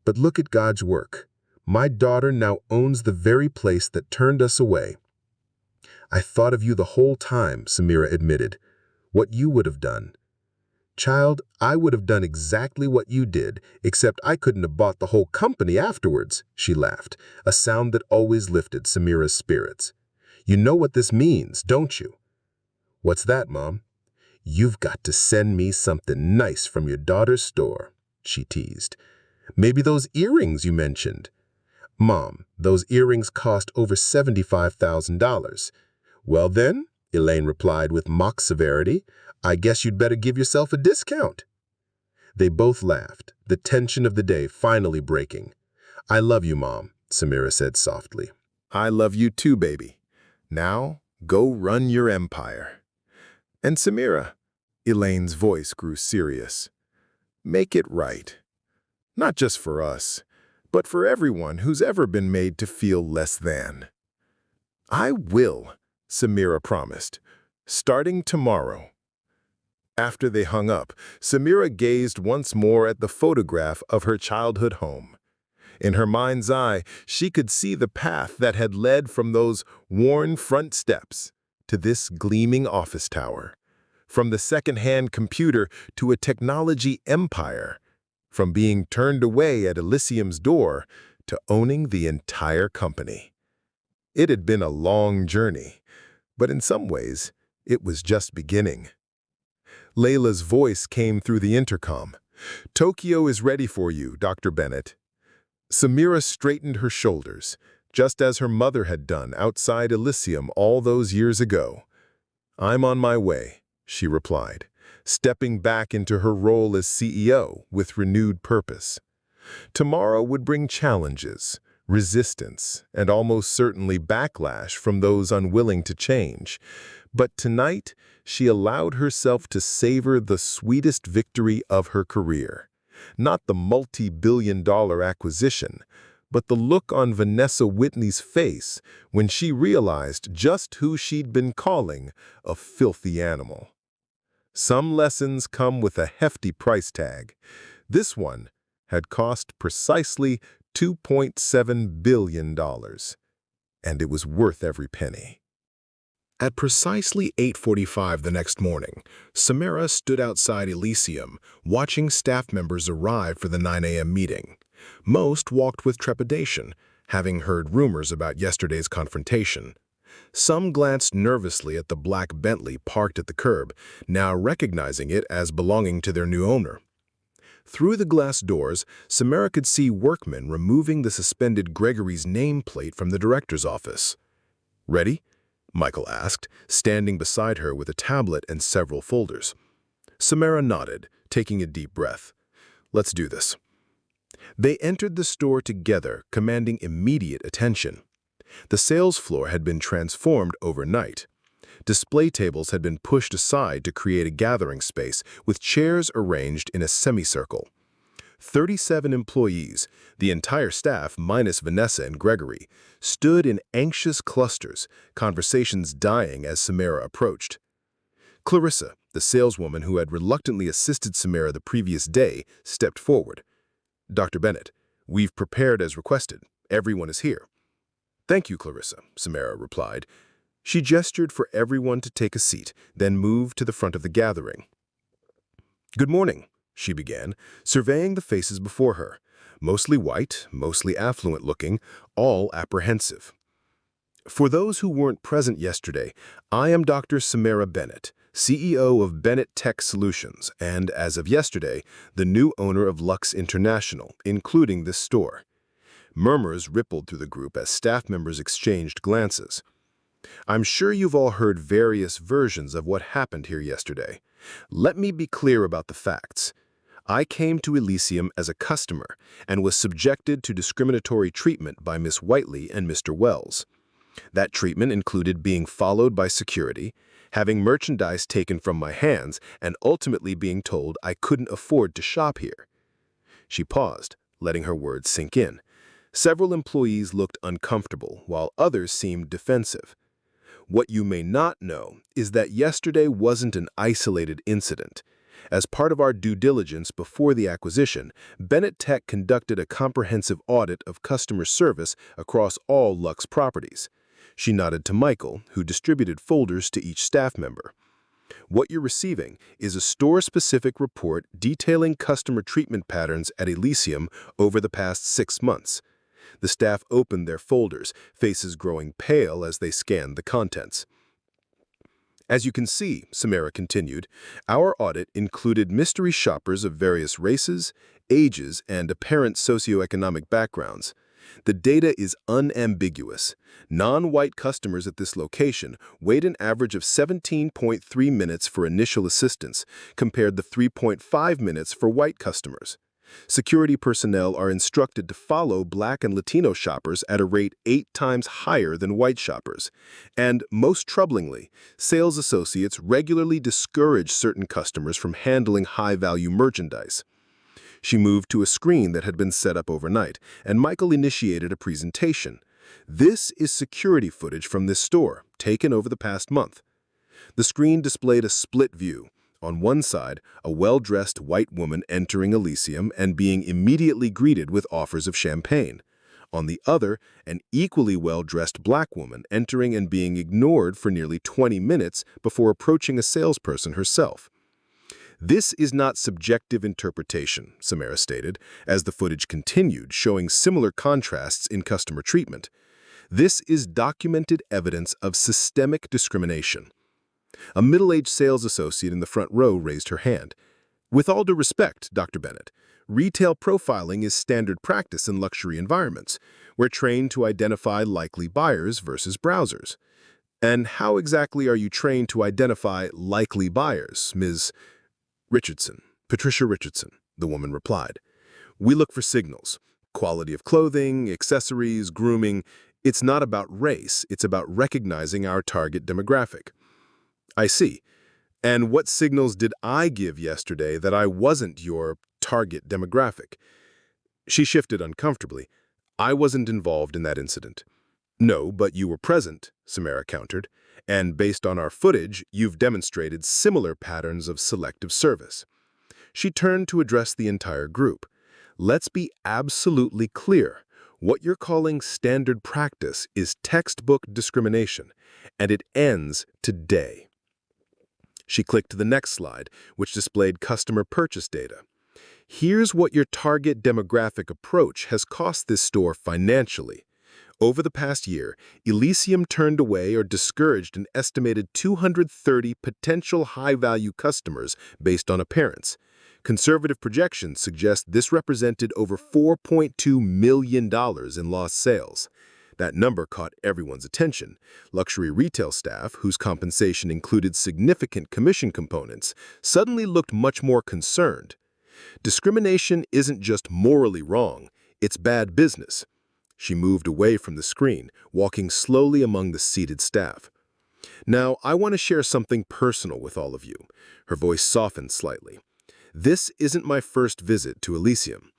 But look at God's work. My daughter now owns the very place that turned us away." "I thought of you the whole time," Samira admitted. "What you would have done." "Child, I would have done exactly what you did, except I couldn't have bought the whole company afterwards," she laughed, a sound that always lifted Samira's spirits. "You know what this means, don't you?" "What's that, Mom?" "You've got to send me something nice from your daughter's store," she teased. "Maybe those earrings you mentioned." "Mom, those earrings cost over $75,000. "Well then," Elaine replied with mock severity, "I guess you'd better give yourself a discount." They both laughed, the tension of the day finally breaking. "I love you, Mom," Samira said softly. "I love you too, baby. Now, go run your empire." "And Samira," Elaine's voice grew serious, "make it right. Not just for us, but for everyone who's ever been made to feel less than." "I will," Samira promised, "starting tomorrow." After they hung up, Samira gazed once more at the photograph of her childhood home. In her mind's eye, she could see the path that had led from those worn front steps to this gleaming office tower, from the second-hand computer to a technology empire, from being turned away at Elysium's door to owning the entire company. It had been a long journey, but in some ways, it was just beginning. Layla's voice came through the intercom. "Tokyo is ready for you, Dr. Bennett." Samira straightened her shoulders, just as her mother had done outside Elysium all those years ago. "I'm on my way," she replied, stepping back into her role as CEO with renewed purpose. Tomorrow would bring challenges, resistance, and almost certainly backlash from those unwilling to change. But tonight, she allowed herself to savor the sweetest victory of her career. Not the multi-billion-dollar acquisition, but the look on Vanessa Whitney's face when she realized just who she'd been calling a filthy animal. Some lessons come with a hefty price tag. This one had cost precisely $2.7 billion, and it was worth every penny. At precisely 8:45 the next morning, Samara stood outside Elysium, watching staff members arrive for the 9 a.m. meeting. Most walked with trepidation, having heard rumors about yesterday's confrontation. Some glanced nervously at the black Bentley parked at the curb, now recognizing it as belonging to their new owner. Through the glass doors, Samara could see workmen removing the suspended Gregory's nameplate from the director's office. "Ready?" Michael asked, standing beside her with a tablet and several folders. Samara nodded, taking a deep breath. "Let's do this." They entered the store together, commanding immediate attention. The sales floor had been transformed overnight. Display tables had been pushed aside to create a gathering space, with chairs arranged in a semicircle. 37 employees, the entire staff minus Vanessa and Gregory, stood in anxious clusters, conversations dying as Samara approached. Clarissa, the saleswoman who had reluctantly assisted Samara the previous day, stepped forward. "Dr. Bennett, we've prepared as requested. Everyone is here." "Thank you, Clarissa," Samara replied. She gestured for everyone to take a seat, then moved to the front of the gathering. "Good morning," she began, surveying the faces before her. Mostly white, mostly affluent-looking, all apprehensive. "For those who weren't present yesterday, I am Dr. Samara Bennett, CEO of Bennett Tech Solutions, and, as of yesterday, the new owner of Lux International, including this store." Murmurs rippled through the group as staff members exchanged glances. "I'm sure you've all heard various versions of what happened here yesterday. Let me be clear about the facts. I came to Elysium as a customer and was subjected to discriminatory treatment by Miss Whiteley and Mr. Wells. That treatment included being followed by security, having merchandise taken from my hands, and ultimately being told I couldn't afford to shop here." She paused, letting her words sink in. Several employees looked uncomfortable, while others seemed defensive. What you may not know is that yesterday wasn't an isolated incident. As part of our due diligence before the acquisition, Bennett Tech conducted a comprehensive audit of customer service across all Lux properties. She nodded to Michael, who distributed folders to each staff member. "What you're receiving is a store-specific report detailing customer treatment patterns at Elysium over the past 6 months. The staff opened their folders, faces growing pale as they scanned the contents. "As you can see," Samara continued, "our audit included mystery shoppers of various races, ages, and apparent socioeconomic backgrounds. The data is unambiguous. Non-white customers at this location wait an average of 17.3 minutes for initial assistance, compared to 3.5 minutes for white customers. Security personnel are instructed to follow Black and Latino shoppers at a rate 8 times higher than white shoppers. And, most troublingly, sales associates regularly discourage certain customers from handling high-value merchandise." She moved to a screen that had been set up overnight, and Michael initiated a presentation. "This is security footage from this store, taken over the past month." The screen displayed a split view. On one side, a well-dressed white woman entering Elysium and being immediately greeted with offers of champagne. On the other, an equally well-dressed black woman entering and being ignored for nearly 20 minutes before approaching a salesperson herself. "This is not subjective interpretation," Samara stated, as the footage continued, showing similar contrasts in customer treatment. "This is documented evidence of systemic discrimination." A middle-aged sales associate in the front row raised her hand. "With all due respect, Dr. Bennett, retail profiling is standard practice in luxury environments. We're trained to identify likely buyers versus browsers." "And how exactly are you trained to identify likely buyers, Ms. Richardson?" "Patricia Richardson," the woman replied. "We look for signals. Quality of clothing, accessories, grooming. It's not about race, it's about recognizing our target demographic. I see. And what signals did I give yesterday that I wasn't your target demographic? She shifted uncomfortably. I wasn't involved in that incident. No, but you were present, Samara countered, and based on our footage, you've demonstrated similar patterns of selective service. She turned to address the entire group. Let's be absolutely clear. What you're calling standard practice is textbook discrimination, and it ends today. She clicked to the next slide, which displayed customer purchase data. Here's what your target demographic approach has cost this store financially. Over the past year, Elysium turned away or discouraged an estimated 230 potential high-value customers based on appearance. Conservative projections suggest this represented over $4.2 million in lost sales. That number caught everyone's attention. Luxury retail staff, whose compensation included significant commission components, suddenly looked much more concerned. Discrimination isn't just morally wrong, it's bad business. She moved away from the screen, walking slowly among the seated staff. Now, I want to share something personal with all of you. Her voice softened slightly. This isn't my first visit to Elysium.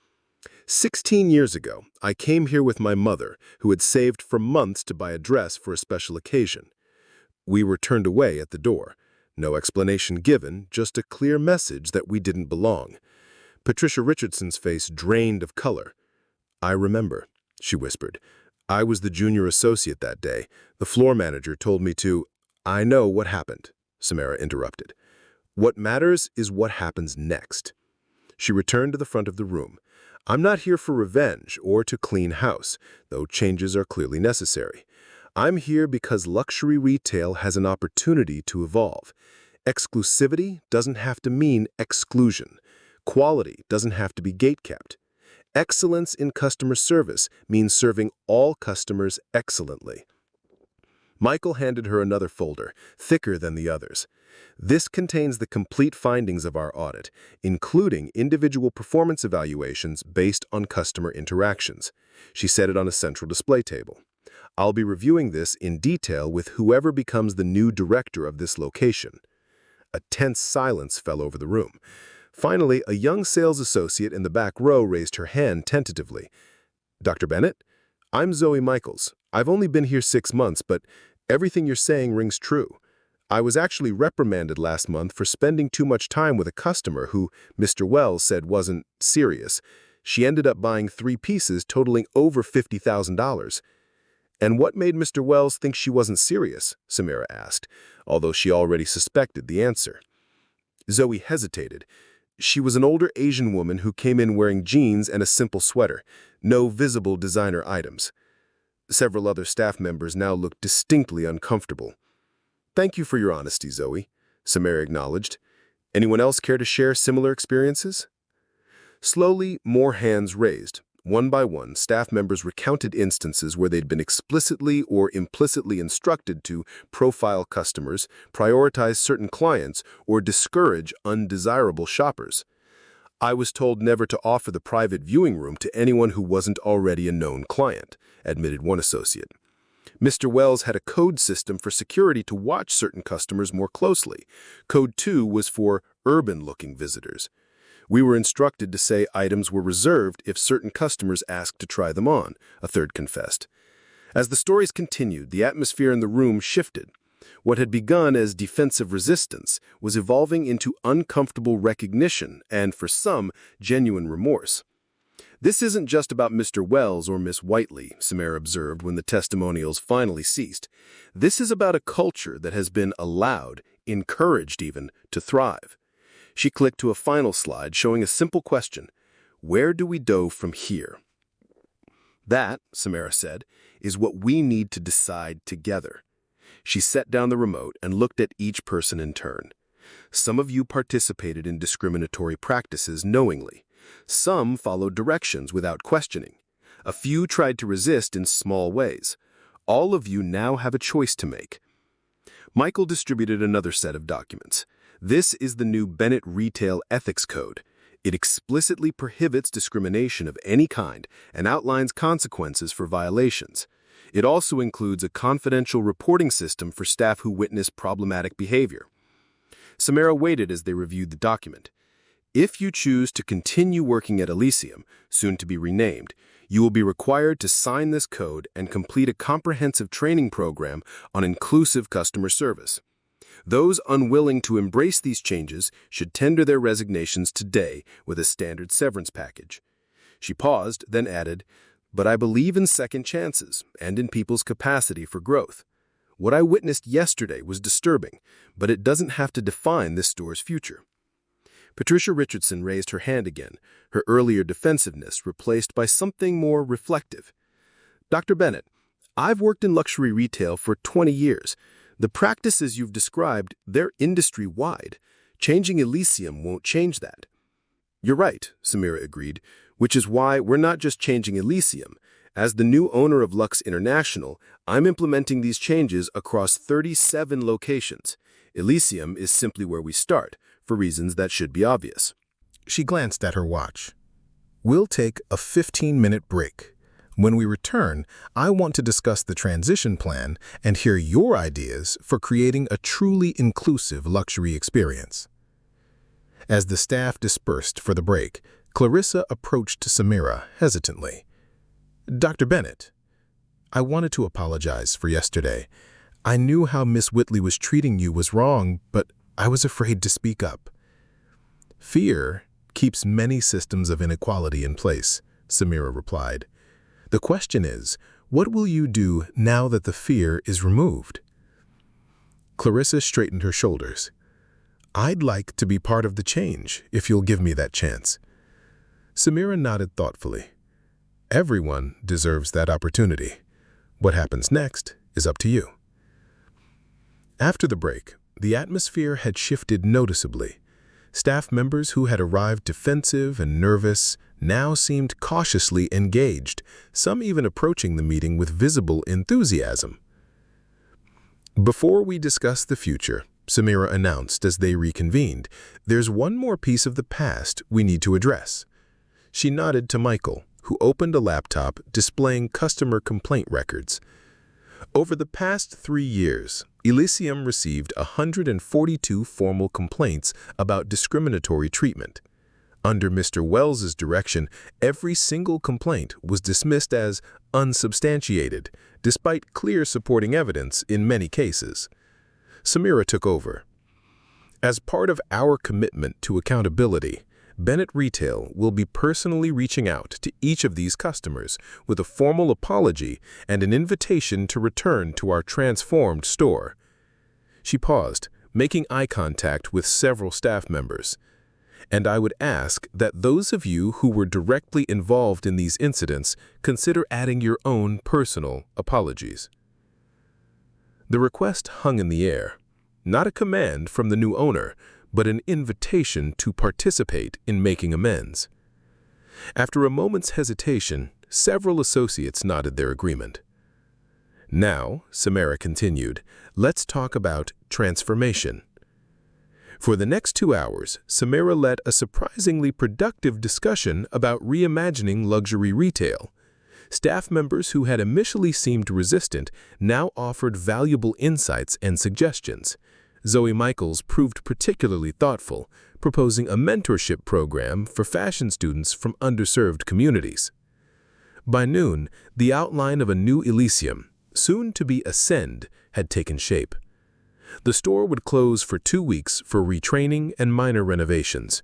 16 years ago, I came here with my mother, who had saved for months to buy a dress for a special occasion. We were turned away at the door. No explanation given, just a clear message that we didn't belong. Patricia Richardson's face drained of color. I remember, she whispered. I was the junior associate that day. The floor manager told me to— I know what happened, Samara interrupted. What matters is what happens next. She returned to the front of the room. I'm not here for revenge or to clean house, though changes are clearly necessary. I'm here because luxury retail has an opportunity to evolve. Exclusivity doesn't have to mean exclusion. Quality doesn't have to be gatekept. Excellence in customer service means serving all customers excellently. Michael handed her another folder, thicker than the others. This contains the complete findings of our audit, including individual performance evaluations based on customer interactions. She set it on a central display table. I'll be reviewing this in detail with whoever becomes the new director of this location. A tense silence fell over the room. Finally, a young sales associate in the back row raised her hand tentatively. Dr. Bennett? I'm Zoe Michaels. I've only been here 6 months, but everything you're saying rings true. I was actually reprimanded last month for spending too much time with a customer who Mr. Wells said wasn't serious. She ended up buying 3 pieces totaling over $50,000. And what made Mr. Wells think she wasn't serious? Samara asked, although she already suspected the answer. Zoe hesitated. She was an older Asian woman who came in wearing jeans and a simple sweater, no visible designer items. Several other staff members now looked distinctly uncomfortable. Thank you for your honesty, Zoe, Samara acknowledged. Anyone else care to share similar experiences? Slowly, more hands raised. One by one, staff members recounted instances where they'd been explicitly or implicitly instructed to profile customers, prioritize certain clients, or discourage undesirable shoppers. I was told never to offer the private viewing room to anyone who wasn't already a known client, admitted one associate. Mr. Wells had a code system for security to watch certain customers more closely. Code 2 was for urban-looking visitors. We were instructed to say items were reserved if certain customers asked to try them on, a third confessed. As the stories continued, the atmosphere in the room shifted. What had begun as defensive resistance was evolving into uncomfortable recognition and, for some, genuine remorse. This isn't just about Mr. Wells or Miss Whiteley, Samara observed when the testimonials finally ceased. This is about a culture that has been allowed, encouraged even, to thrive. She clicked to a final slide showing a simple question. Where do we go from here? That, Samara said, is what we need to decide together. She set down the remote and looked at each person in turn. Some of you participated in discriminatory practices knowingly. Some followed directions without questioning. A few tried to resist in small ways. All of you now have a choice to make. Michael distributed another set of documents. This is the new Bennett Retail Ethics Code. It explicitly prohibits discrimination of any kind and outlines consequences for violations. It also includes a confidential reporting system for staff who witness problematic behavior. Samara waited as they reviewed the document. If you choose to continue working at Elysium, soon to be renamed, you will be required to sign this code and complete a comprehensive training program on inclusive customer service. Those unwilling to embrace these changes should tender their resignations today with a standard severance package. She paused, then added, "But I believe in second chances and in people's capacity for growth. What I witnessed yesterday was disturbing, but it doesn't have to define this store's future." Patricia Richardson raised her hand again, her earlier defensiveness replaced by something more reflective. "Dr. Bennett, I've worked in luxury retail for 20 years. The practices you've described, they're industry-wide. Changing Elysium won't change that." "You're right," Samira agreed, "which is why we're not just changing Elysium. As the new owner of Lux International, I'm implementing these changes across 37 locations. Elysium is simply where we start, for reasons that should be obvious." She glanced at her watch. "We'll take a 15-minute break. When we return, I want to discuss the transition plan and hear your ideas for creating a truly inclusive luxury experience." As the staff dispersed for the break, Clarissa approached Samira hesitantly. "Dr. Bennett, I wanted to apologize for yesterday. I knew how Miss Whitley was treating you was wrong, but I was afraid to speak up." "Fear keeps many systems of inequality in place," Samira replied. "The question is, what will you do now that the fear is removed?" Clarissa straightened her shoulders. "I'd like to be part of the change, if you'll give me that chance." Samira nodded thoughtfully. "Everyone deserves that opportunity. What happens next is up to you." After the break, the atmosphere had shifted noticeably. Staff members who had arrived defensive and nervous now seemed cautiously engaged, some even approaching the meeting with visible enthusiasm. "Before we discuss the future," Samira announced as they reconvened, "there's one more piece of the past we need to address." She nodded to Michael, who opened a laptop displaying customer complaint records. Over the past 3 years, Elysium received 142 formal complaints about discriminatory treatment. Under Mr. Wells's direction, every single complaint was dismissed as unsubstantiated, despite clear supporting evidence in many cases. Samira took over. "As part of our commitment to accountability, Bennett Retail will be personally reaching out to each of these customers with a formal apology and an invitation to return to our transformed store." She paused, making eye contact with several staff members. "And I would ask that those of you who were directly involved in these incidents consider adding your own personal apologies." The request hung in the air, not a command from the new owner, but an invitation to participate in making amends. After a moment's hesitation, several associates nodded their agreement. "Now," Samara continued, "let's talk about transformation." For the next 2 hours, Samira led a surprisingly productive discussion about reimagining luxury retail. Staff members who had initially seemed resistant now offered valuable insights and suggestions. Zoe Michaels proved particularly thoughtful, proposing a mentorship program for fashion students from underserved communities. By noon, the outline of a new Elysium, soon to be Ascend, had taken shape. The store would close for 2 weeks for retraining and minor renovations.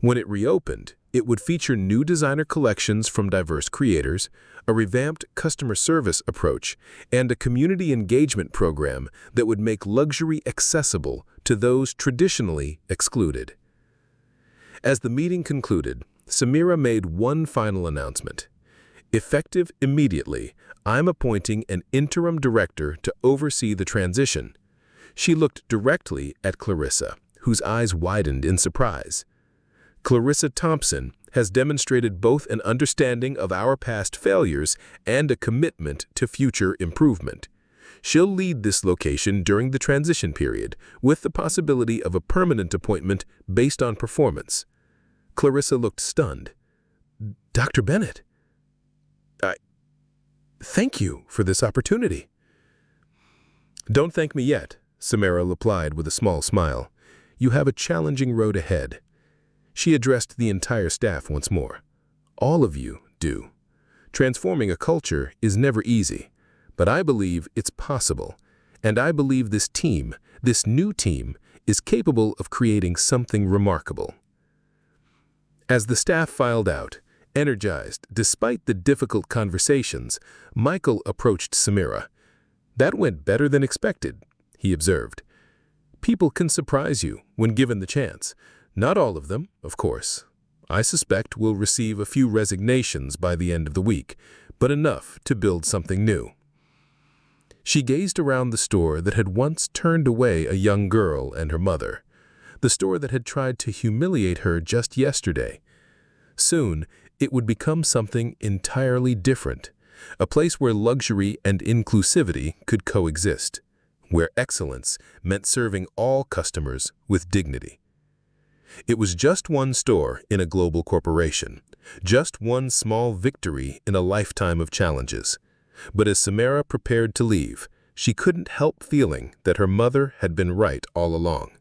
When it reopened, it would feature new designer collections from diverse creators, a revamped customer service approach, and a community engagement program that would make luxury accessible to those traditionally excluded. As the meeting concluded, Samira made one final announcement. "Effective immediately, I'm appointing an interim director to oversee the transition." She looked directly at Clarissa, whose eyes widened in surprise. "Clarissa Thompson has demonstrated both an understanding of our past failures and a commitment to future improvement. She'll lead this location during the transition period, with the possibility of a permanent appointment based on performance." Clarissa looked stunned. Dr. Bennett, thank you for this opportunity. Don't thank me yet, Samara replied with a small smile. You have a challenging road ahead. She addressed the entire staff once more. All of you do. Transforming a culture is never easy, but I believe it's possible, and I believe this team, this new team, is capable of creating something remarkable. As the staff filed out, energized despite the difficult conversations, Michael approached Samira. That went better than expected, he observed. People can surprise you when given the chance. Not all of them, of course. I suspect we'll receive a few resignations by the end of the week, but enough to build something new. She gazed around the store that had once turned away a young girl and her mother, the store that had tried to humiliate her just yesterday. Soon, it would become something entirely different, a place where luxury and inclusivity could coexist, where excellence meant serving all customers with dignity. It was just one store in a global corporation, just one small victory in a lifetime of challenges. But as Samara prepared to leave, she couldn't help feeling that her mother had been right all along.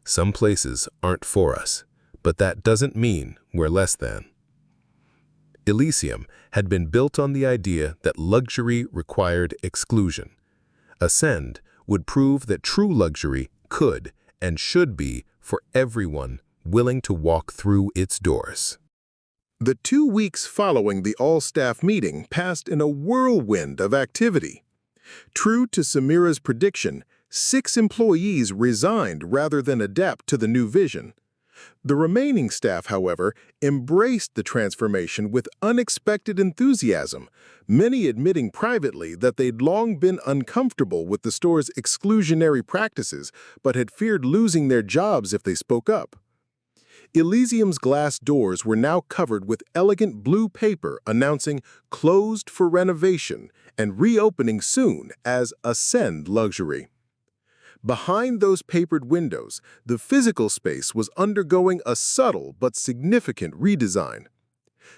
Some places aren't for us, but that doesn't mean we're less than. Elysium had been built on the idea that luxury required exclusion. Ascend would prove that true luxury could and should be for everyone willing to walk through its doors. The 2 weeks following the all-staff meeting passed in a whirlwind of activity. True to Samira's prediction, 6 employees resigned rather than adapt to the new vision. The remaining staff, however, embraced the transformation with unexpected enthusiasm, many admitting privately that they'd long been uncomfortable with the store's exclusionary practices but had feared losing their jobs if they spoke up. Elysium's glass doors were now covered with elegant blue paper announcing "Closed for renovation" and reopening soon as Ascend Luxury. Behind those papered windows, the physical space was undergoing a subtle but significant redesign.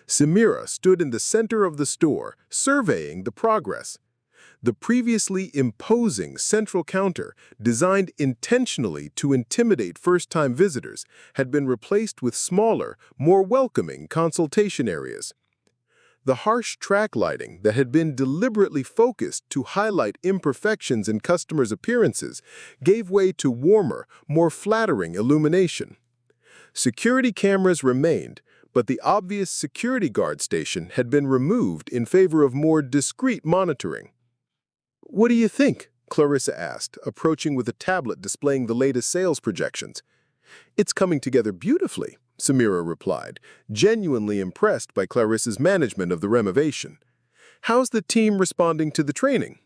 Samira stood in the center of the store, surveying the progress. The previously imposing central counter, designed intentionally to intimidate first-time visitors, had been replaced with smaller, more welcoming consultation areas. The harsh track lighting that had been deliberately focused to highlight imperfections in customers' appearances gave way to warmer, more flattering illumination. Security cameras remained, but the obvious security guard station had been removed in favor of more discreet monitoring. "What do you think?" Clarissa asked, approaching with a tablet displaying the latest sales projections. "It's coming together beautifully," Samira replied, genuinely impressed by Clarissa's management of the renovation. "How's the team responding to the training?"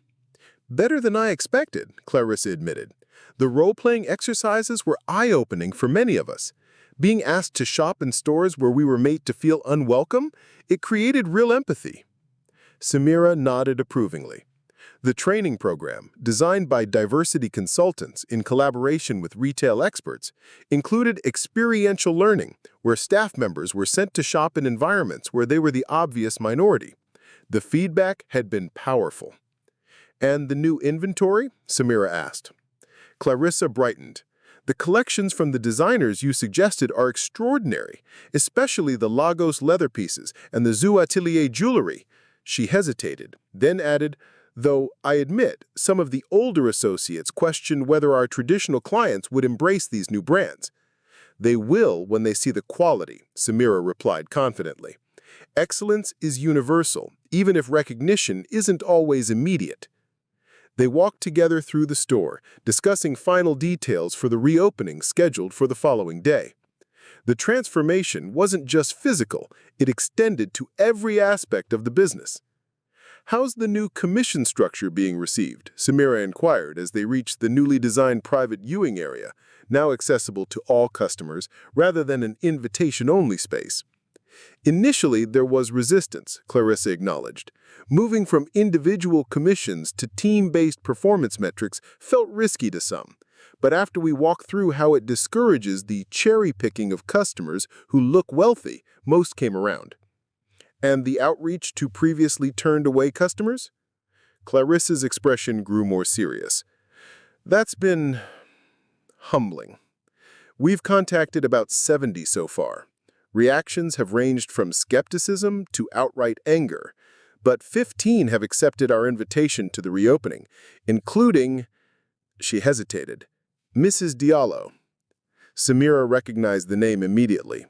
"Better than I expected," Clarissa admitted. "The role-playing exercises were eye-opening for many of us. Being asked to shop in stores where we were made to feel unwelcome, it created real empathy." Samira nodded approvingly. The training program, designed by diversity consultants in collaboration with retail experts, included experiential learning, where staff members were sent to shop in environments where they were the obvious minority. The feedback had been powerful. "And the new inventory?" Samira asked. Clarissa brightened. "The collections from the designers you suggested are extraordinary, especially the Lagos leather pieces and the Zoo Atelier jewelry." She hesitated, then added, "Though, I admit, some of the older associates questioned whether our traditional clients would embrace these new brands." "They will when they see the quality," Samira replied confidently. "Excellence is universal, even if recognition isn't always immediate." They walked together through the store, discussing final details for the reopening scheduled for the following day. The transformation wasn't just physical, it extended to every aspect of the business. "How's the new commission structure being received?" Samira inquired as they reached the newly designed private viewing area, now accessible to all customers rather than an invitation-only space. "Initially, there was resistance," Clarissa acknowledged. "Moving from individual commissions to team-based performance metrics felt risky to some. But after we walk through how it discourages the cherry-picking of customers who look wealthy, most came around. And the outreach to previously turned-away customers? Clarissa's expression grew more serious. That's been humbling. We've contacted about 70 so far. Reactions have ranged from skepticism to outright anger, but 15 have accepted our invitation to the reopening, including, she hesitated, Mrs. Diallo. Samira recognized the name immediately.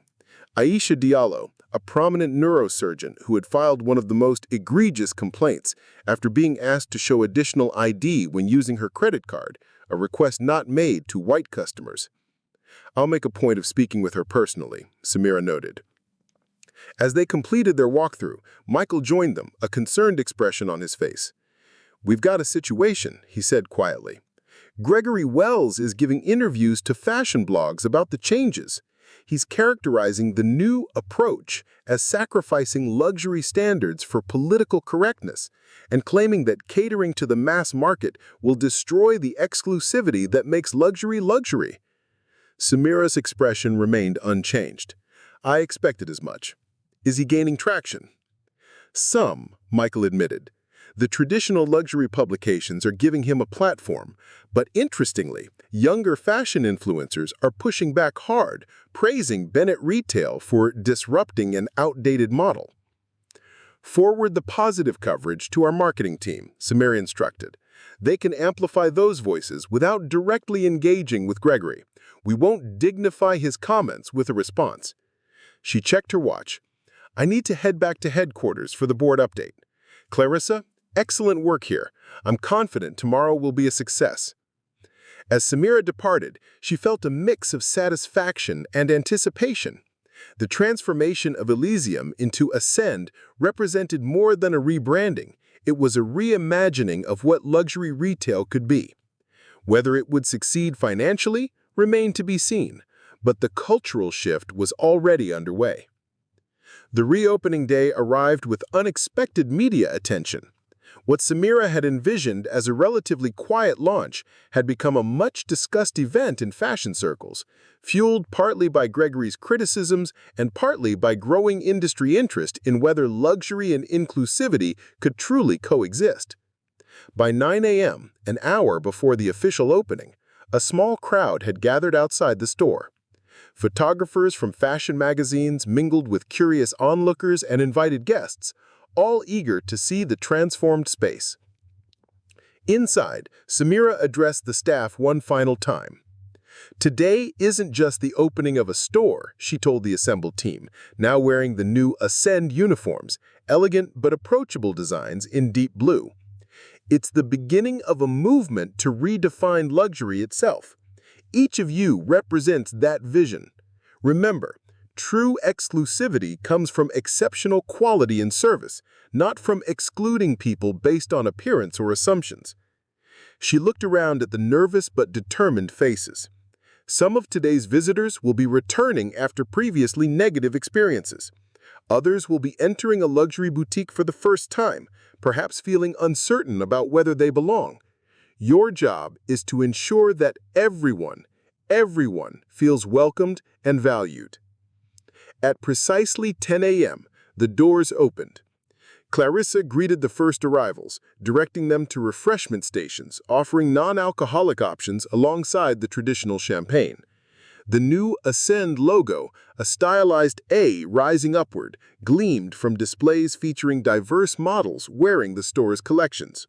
Aisha Diallo, a prominent neurosurgeon who had filed one of the most egregious complaints after being asked to show additional ID when using her credit card, a request not made to white customers. I'll make a point of speaking with her personally, Samira noted. As they completed their walkthrough, Michael joined them, a concerned expression on his face. "We've got a situation," he said quietly. "Gregory Wells is giving interviews to fashion blogs about the changes. He's characterizing the new approach as sacrificing luxury standards for political correctness and claiming that catering to the mass market will destroy the exclusivity that makes luxury luxury." Samira's expression remained unchanged. "I expected as much. Is he gaining traction?" "Some," Michael admitted. "The traditional luxury publications are giving him a platform, but interestingly, younger fashion influencers are pushing back hard, praising Bennett Retail for disrupting an outdated model." "Forward the positive coverage to our marketing team," Samira instructed. "They can amplify those voices without directly engaging with Gregory. We won't dignify his comments with a response." She checked her watch. "I need to head back to headquarters for the board update. Clarissa, excellent work here. I'm confident tomorrow will be a success." As Samira departed, she felt a mix of satisfaction and anticipation. The transformation of Elysium into Ascend represented more than a rebranding. It was a reimagining of what luxury retail could be. Whether it would succeed financially remained to be seen, but the cultural shift was already underway. The reopening day arrived with unexpected media attention. What Samira had envisioned as a relatively quiet launch had become a much-discussed event in fashion circles, fueled partly by Gregory's criticisms and partly by growing industry interest in whether luxury and inclusivity could truly coexist. By 9 a.m., an hour before the official opening, a small crowd had gathered outside the store. Photographers from fashion magazines mingled with curious onlookers and invited guests, all eager to see the transformed space. Inside, Samira addressed the staff one final time. "Today isn't just the opening of a store," she told the assembled team, now wearing the new Ascend uniforms, elegant but approachable designs in deep blue. "It's the beginning of a movement to redefine luxury itself. Each of you represents that vision. Remember, true exclusivity comes from exceptional quality and service, not from excluding people based on appearance or assumptions." She looked around at the nervous but determined faces. Some of today's visitors will be returning after previously negative experiences. Others will be entering a luxury boutique for the first time, perhaps feeling uncertain about whether they belong. Your job is to ensure that everyone feels welcomed and valued. At precisely 10 a.m., the doors opened. Clarissa greeted the first arrivals, directing them to refreshment stations, offering non-alcoholic options alongside the traditional champagne. The new Ascend logo, a stylized A rising upward, gleamed from displays featuring diverse models wearing the store's collections.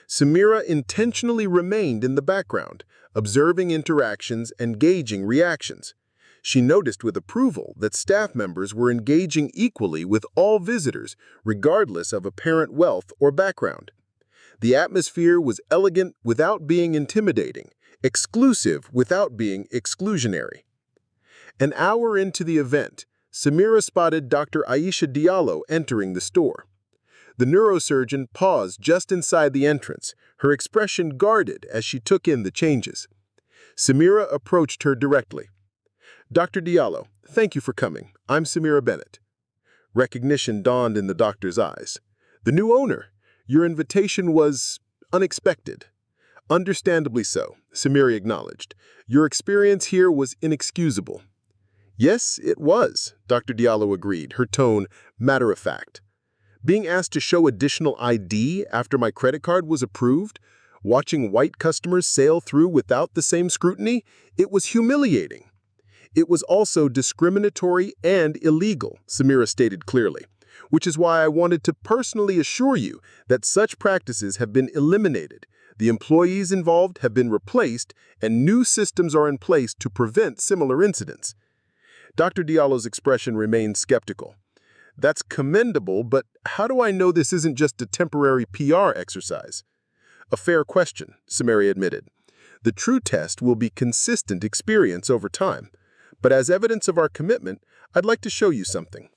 Samira intentionally remained in the background, observing interactions and gauging reactions. She noticed with approval that staff members were engaging equally with all visitors, regardless of apparent wealth or background. The atmosphere was elegant without being intimidating, exclusive without being exclusionary. An hour into the event, Samira spotted Dr. Aisha Diallo entering the store. The neurosurgeon paused just inside the entrance, her expression guarded as she took in the changes. Samira approached her directly. "Dr. Diallo, thank you for coming. I'm Samira Bennett." Recognition dawned in the doctor's eyes. "The new owner. Your invitation was unexpected." Understandably so, Samira acknowledged. Your experience here was inexcusable. Yes, it was, Dr. Diallo agreed, her tone matter-of-fact. Being asked to show additional ID after my credit card was approved, watching white customers sail through without the same scrutiny, it was humiliating. It was also discriminatory and illegal, Samira stated clearly, which is why I wanted to personally assure you that such practices have been eliminated, the employees involved have been replaced, and new systems are in place to prevent similar incidents. Dr. Diallo's expression remained skeptical. That's commendable, but how do I know this isn't just a temporary PR exercise? A fair question, Samira admitted. The true test will be consistent experience over time. But as evidence of our commitment, I'd like to show you something.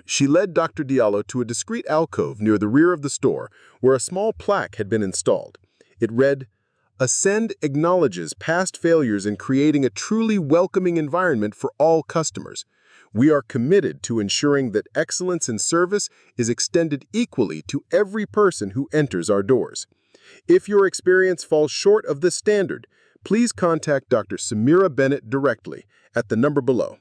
She led Dr. Diallo to a discreet alcove near the rear of the store where a small plaque had been installed. It read, "Ascend acknowledges past failures in creating a truly welcoming environment for all customers. We are committed to ensuring that excellence in service is extended equally to every person who enters our doors. If your experience falls short of this standard, please contact Dr. Samira Bennett directly at the number below."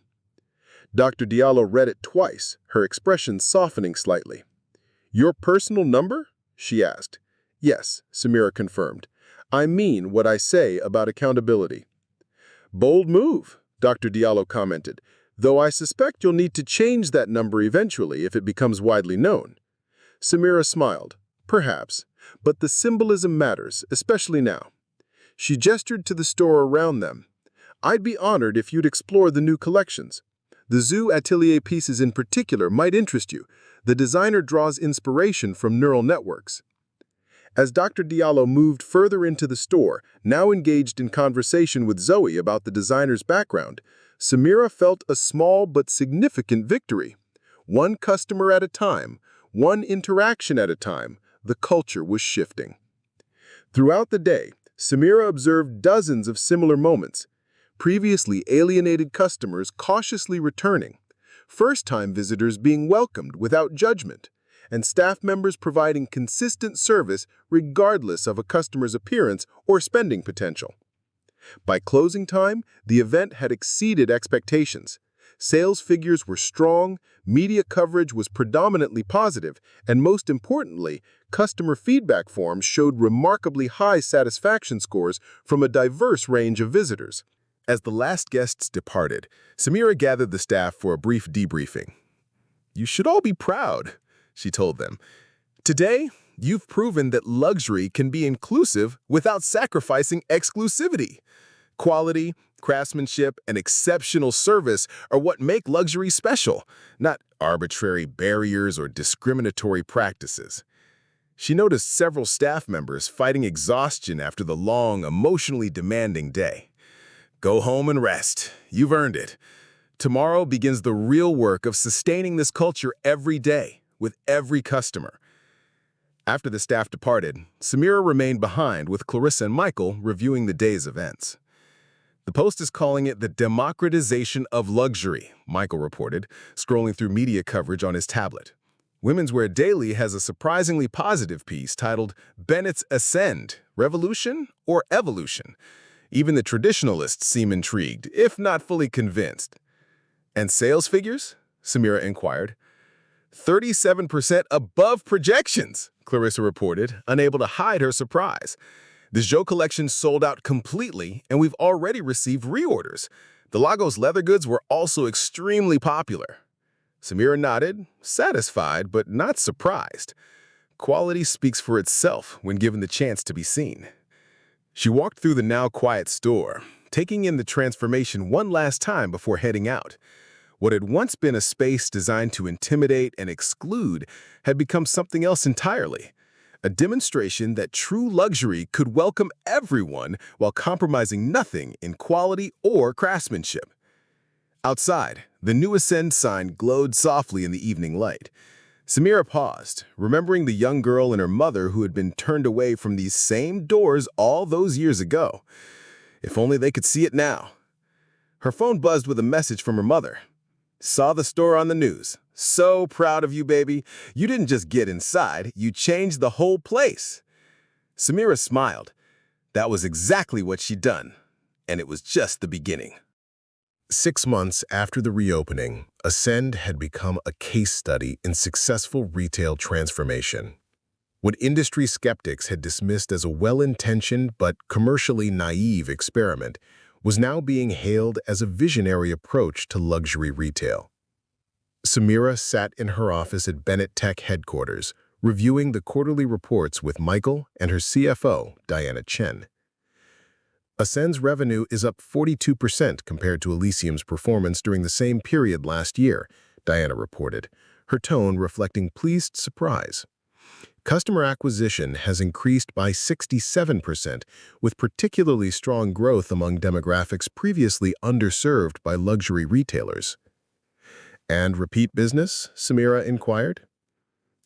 Dr. Diallo read it twice, her expression softening slightly. "Your personal number?" she asked. "Yes," Samira confirmed. "I mean what I say about accountability." "Bold move," Dr. Diallo commented, "though I suspect you'll need to change that number eventually if it becomes widely known." Samira smiled. "Perhaps, but the symbolism matters, especially now." She gestured to the store around them. "I'd be honored if you'd explore the new collections. The Zoo Atelier pieces in particular might interest you. The designer draws inspiration from neural networks." As Dr. Diallo moved further into the store, now engaged in conversation with Zoe about the designer's background, Samira felt a small but significant victory. One customer at a time, one interaction at a time, the culture was shifting. Throughout the day, Samira observed dozens of similar moments. Previously alienated customers cautiously returning, first-time visitors being welcomed without judgment, and staff members providing consistent service regardless of a customer's appearance or spending potential. By closing time, the event had exceeded expectations. Sales figures were strong, media coverage was predominantly positive, and most importantly, customer feedback forms showed remarkably high satisfaction scores from a diverse range of visitors. As the last guests departed, Samira gathered the staff for a brief debriefing. "You should all be proud," she told them. "Today, you've proven that luxury can be inclusive without sacrificing exclusivity. Quality, craftsmanship, and exceptional service are what make luxury special, not arbitrary barriers or discriminatory practices." She noticed several staff members fighting exhaustion after the long, emotionally demanding day. "Go home and rest. You've earned it. Tomorrow begins the real work of sustaining this culture every day, with every customer." After the staff departed, Samira remained behind with Clarissa and Michael reviewing the day's events. "The Post is calling it the democratization of luxury," Michael reported, scrolling through media coverage on his tablet. Women's Wear Daily has a surprisingly positive piece titled "Bennett's Ascend, Revolution or Evolution?" Even the traditionalists seem intrigued, if not fully convinced. "And sales figures?" Samira inquired. 37% above projections, Clarissa reported, unable to hide her surprise. "The Jo collection sold out completely, and we've already received reorders. The Lagos leather goods were also extremely popular." Samira nodded, satisfied but not surprised. Quality speaks for itself when given the chance to be seen. She walked through the now quiet store, taking in the transformation one last time before heading out. What had once been a space designed to intimidate and exclude had become something else entirely. A demonstration that true luxury could welcome everyone while compromising nothing in quality or craftsmanship. Outside, the new Ascend sign glowed softly in the evening light. Samira paused, remembering the young girl and her mother who had been turned away from these same doors all those years ago. If only they could see it now. Her phone buzzed with a message from her mother. "Saw the store on the news. So proud of you, baby. You didn't just get inside, you changed the whole place." Samira smiled. That was exactly what she'd done, and it was just the beginning. 6 months after the reopening, Ascend had become a case study in successful retail transformation. What industry skeptics had dismissed as a well-intentioned but commercially naive experiment was now being hailed as a visionary approach to luxury retail. Samira sat in her office at Bennett Tech headquarters, reviewing the quarterly reports with Michael and her CFO, Diana Chen. Ascend's revenue is up 42% compared to Elysium's performance during the same period last year, Diana reported, her tone reflecting pleased surprise. Customer acquisition has increased by 67%, with particularly strong growth among demographics previously underserved by luxury retailers. And repeat business? Samira inquired.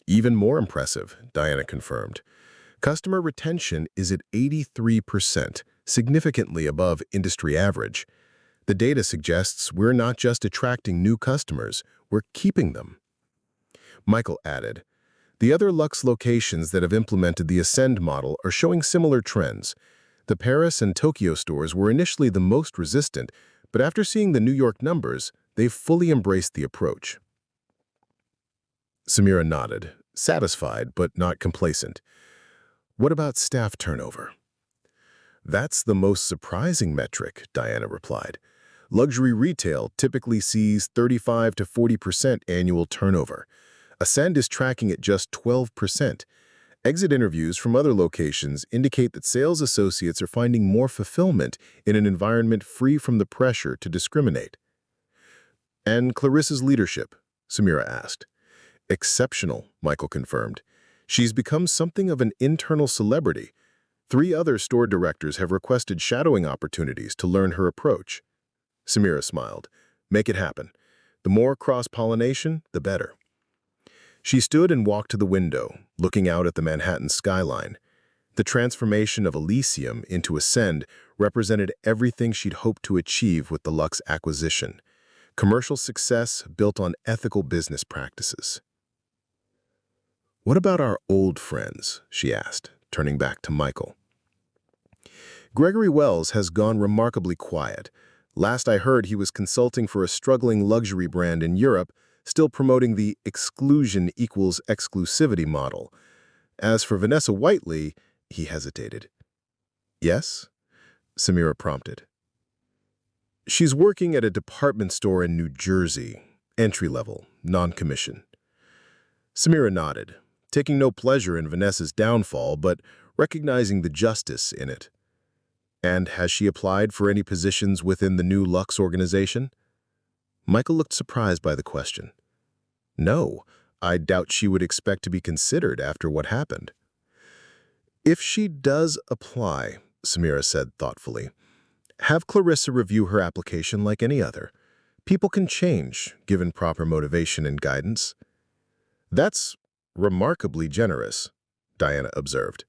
Even more impressive, Diana confirmed. Customer retention is at 83%, significantly above industry average. The data suggests we're not just attracting new customers, we're keeping them. Michael added, the other Luxe locations that have implemented the Ascend model are showing similar trends. The Paris and Tokyo stores were initially the most resistant, but after seeing the New York numbers, they've fully embraced the approach. Samira nodded, satisfied but not complacent. What about staff turnover? That's the most surprising metric, Diana replied. Luxury retail typically sees 35 to 40% annual turnover. Ascend is tracking at just 12%. Exit interviews from other locations indicate that sales associates are finding more fulfillment in an environment free from the pressure to discriminate. And Clarissa's leadership? Samira asked. Exceptional, Michael confirmed. She's become something of an internal celebrity. 3 other store directors have requested shadowing opportunities to learn her approach. Samira smiled. Make it happen. The more cross-pollination, the better. She stood and walked to the window, looking out at the Manhattan skyline. The transformation of Elysium into Ascend represented everything she'd hoped to achieve with the Luxe acquisition. Commercial success built on ethical business practices. What about our old friends? She asked, turning back to Michael. Gregory Wells has gone remarkably quiet. Last I heard, he was consulting for a struggling luxury brand in Europe, still promoting the exclusion equals exclusivity model. As for Vanessa Whiteley, he hesitated. Yes? Samira prompted. She's working at a department store in New Jersey, entry-level, non-commission. Samira nodded, taking no pleasure in Vanessa's downfall, but recognizing the justice in it. And has she applied for any positions within the new Luxe organization? Michael looked surprised by the question. No, I doubt she would expect to be considered after what happened. If she does apply, Samira said thoughtfully, have Clarissa review her application like any other. People can change, given proper motivation and guidance. That's remarkably generous, Diana observed.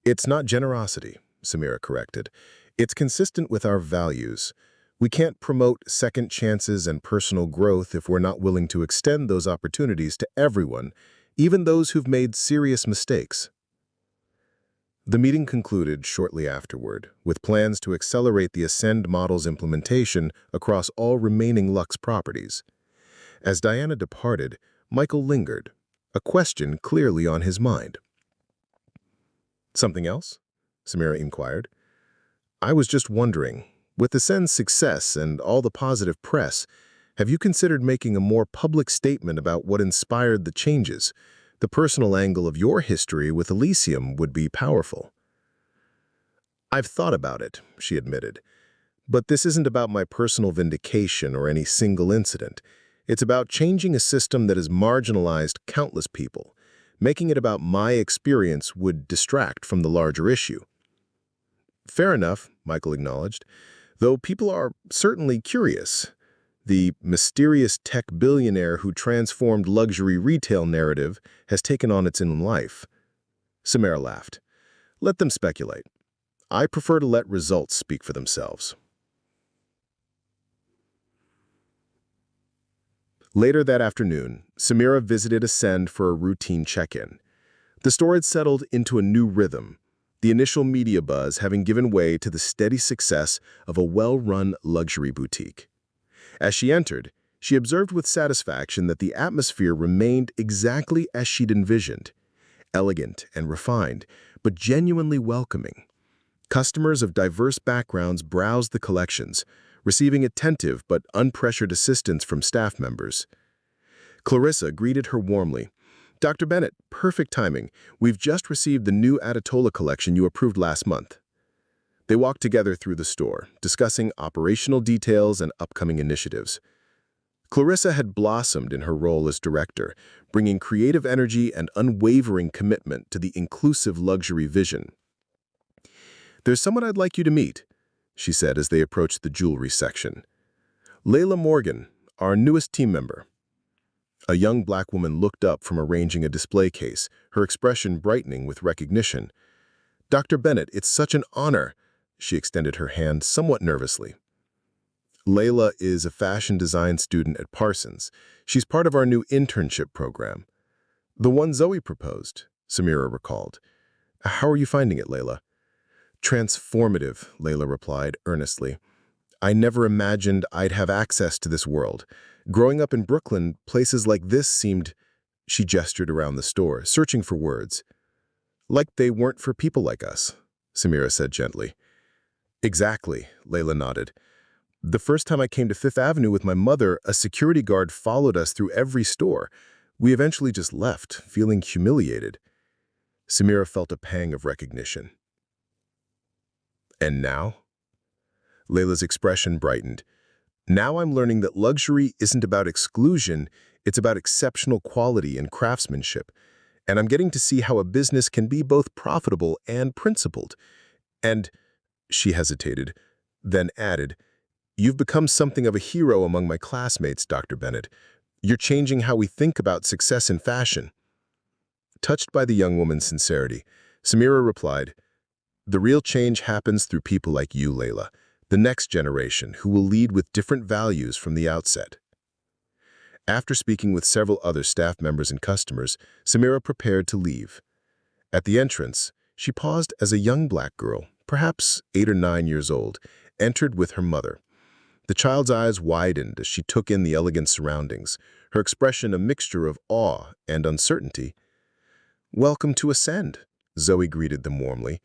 It's not generosity, Samira corrected. It's consistent with our values. We can't promote second chances and personal growth if we're not willing to extend those opportunities to everyone, even those who've made serious mistakes. The meeting concluded shortly afterward, with plans to accelerate the Ascend model's implementation across all remaining Luxe properties. As Diana departed, Michael lingered, a question clearly on his mind. Something else? Samira inquired. I was just wondering, with Ascend's success and all the positive press, have you considered making a more public statement about what inspired the changes? The personal angle of your history with Elysium would be powerful. I've thought about it, she admitted. But this isn't about my personal vindication or any single incident. It's about changing a system that has marginalized countless people. Making it about my experience would distract from the larger issue. Fair enough, Michael acknowledged, though people are certainly curious. The mysterious tech billionaire who transformed luxury retail narrative has taken on its own life. Samira laughed. Let them speculate. I prefer to let results speak for themselves. Later that afternoon, Samira visited Ascend for a routine check-in. The store had settled into a new rhythm. the initial media buzz having given way to the steady success of a well-run luxury boutique. As she entered, she observed with satisfaction that the atmosphere remained exactly as she'd envisioned, elegant and refined, but genuinely welcoming. Customers of diverse backgrounds browsed the collections, receiving attentive but unpressured assistance from staff members. Clarissa greeted her warmly. "Dr. Bennett, perfect timing. We've just received the new Adatola collection you approved last month." They walked together through the store, discussing operational details and upcoming initiatives. Clarissa had blossomed in her role as director, bringing creative energy and unwavering commitment to the inclusive luxury vision. "There's someone I'd like you to meet," she said as they approached the jewelry section. "Layla Morgan, our newest team member." A young black woman looked up from arranging a display case, her expression brightening with recognition. "Dr. Bennett, it's such an honor." She extended her hand somewhat nervously. "Layla is a fashion design student at Parsons. She's part of our new internship program." "The one Zoe proposed," Samira recalled. "How are you finding it, Layla?" "Transformative," Layla replied earnestly. "I never imagined I'd have access to this world. Growing up in Brooklyn, places like this seemed—" She gestured around the store, searching for words. "Like they weren't for people like us," Samira said gently. "Exactly," Layla nodded. "The first time I came to Fifth Avenue with my mother, a security guard followed us through every store. We eventually just left, feeling humiliated." Samira felt a pang of recognition. "And now?" Layla's expression brightened. "Now I'm learning that luxury isn't about exclusion, it's about exceptional quality and craftsmanship. And I'm getting to see how a business can be both profitable and principled. And," she hesitated, then added, "you've become something of a hero among my classmates, Dr. Bennett. You're changing how we think about success in fashion." Touched by the young woman's sincerity, Samira replied, "The real change happens through people like you, Layla, the next generation who will lead with different values from the outset." After speaking with several other staff members and customers, Samira prepared to leave. At the entrance, she paused as a young black girl, perhaps 8 or 9 years old, entered with her mother. The child's eyes widened as she took in the elegant surroundings, her expression a mixture of awe and uncertainty. "Welcome to Ascend," Zoe greeted them warmly.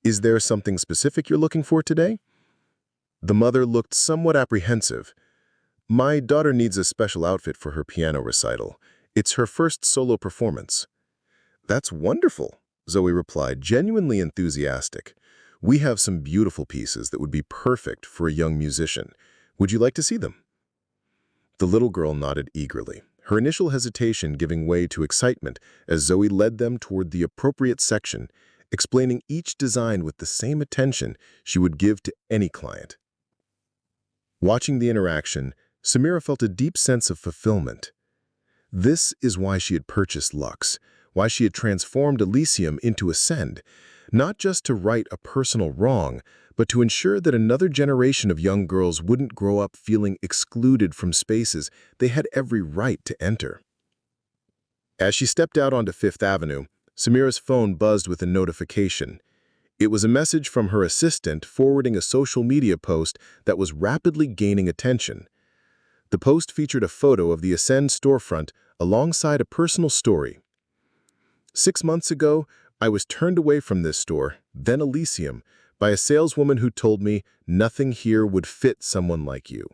"Is there something specific you're looking for today?" The mother looked somewhat apprehensive. "My daughter needs a special outfit for her piano recital. It's her first solo performance." "That's wonderful," Zoe replied, genuinely enthusiastic. "We have some beautiful pieces that would be perfect for a young musician. Would you like to see them?" The little girl nodded eagerly, her initial hesitation giving way to excitement as Zoe led them toward the appropriate section, explaining each design with the same attention she would give to any client. Watching the interaction, Samira felt a deep sense of fulfillment. This is why she had purchased Luxe, why she had transformed Elysium into Ascend, not just to right a personal wrong, but to ensure that another generation of young girls wouldn't grow up feeling excluded from spaces they had every right to enter. As she stepped out onto Fifth Avenue, Samira's phone buzzed with a notification. It was a message from her assistant forwarding a social media post that was rapidly gaining attention. The post featured a photo of the Ascend storefront alongside a personal story. "6 months ago, I was turned away from this store, then Elysium, by a saleswoman who told me nothing here would fit someone like you.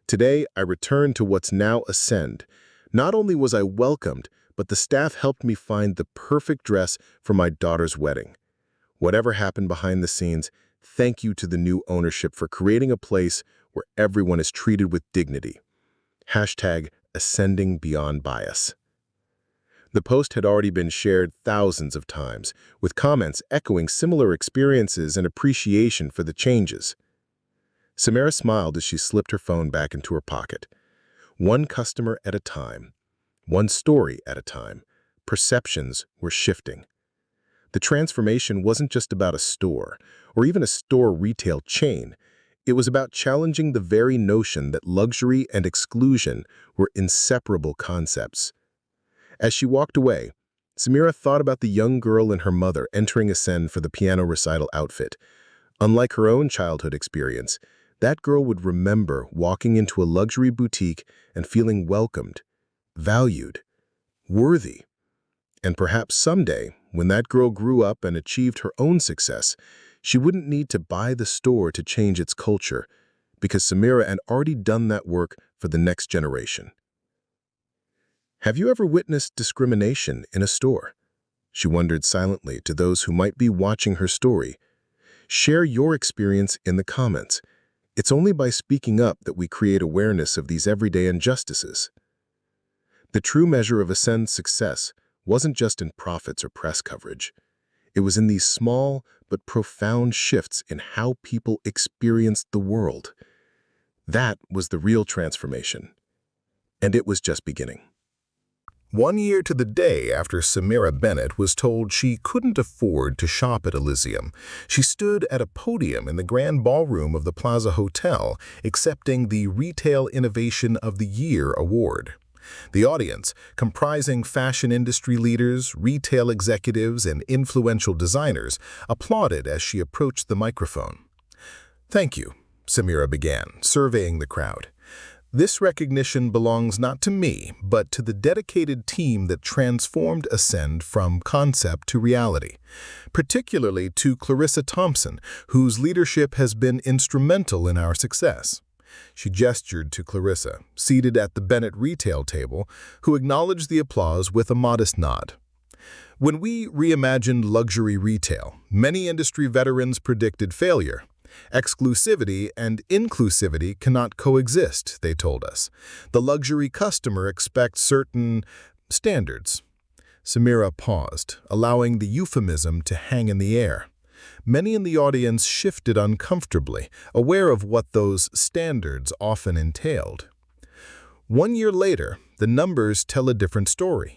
Today, I return to what's now Ascend. Not only was I welcomed, but the staff helped me find the perfect dress for my daughter's wedding. Whatever happened behind the scenes, thank you to the new ownership for creating a place where everyone is treated with dignity. Hashtag Ascending Beyond Bias." The post had already been shared thousands of times, with comments echoing similar experiences and appreciation for the changes. Samira smiled as she slipped her phone back into her pocket. One customer at a time, one story at a time, perceptions were shifting. The transformation wasn't just about a store, or even a store retail chain. It was about challenging the very notion that luxury and exclusion were inseparable concepts. As she walked away, Samira thought about the young girl and her mother entering Ascend for the piano recital outfit. Unlike her own childhood experience, that girl would remember walking into a luxury boutique and feeling welcomed, valued, worthy. And perhaps someday, when that girl grew up and achieved her own success, she wouldn't need to buy the store to change its culture, because Samira had already done that work for the next generation. Have you ever witnessed discrimination in a store? She wondered silently to those who might be watching her story. Share your experience in the comments. It's only by speaking up that we create awareness of these everyday injustices. The true measure of Ascend's success wasn't just in profits or press coverage. It was in these small but profound shifts in how people experienced the world. That was the real transformation. And it was just beginning. 1 year to the day after Samira Bennett was told she couldn't afford to shop at Elysium, she stood at a podium in the grand ballroom of the Plaza Hotel, accepting the Retail Innovation of the Year award. The audience, comprising fashion industry leaders, retail executives, and influential designers, applauded as she approached the microphone. "Thank you," Samira began, surveying the crowd. "This recognition belongs not to me, but to the dedicated team that transformed Ascend from concept to reality, particularly to Clarissa Thompson, whose leadership has been instrumental in our success." She gestured to Clarissa, seated at the Bennett retail table, who acknowledged the applause with a modest nod. "When we reimagined luxury retail, many industry veterans predicted failure. Exclusivity and inclusivity cannot coexist, they told us. The luxury customer expects certain standards." Samira paused, allowing the euphemism to hang in the air. Many in the audience shifted uncomfortably, aware of what those standards often entailed. 1 year later, the numbers tell a different story.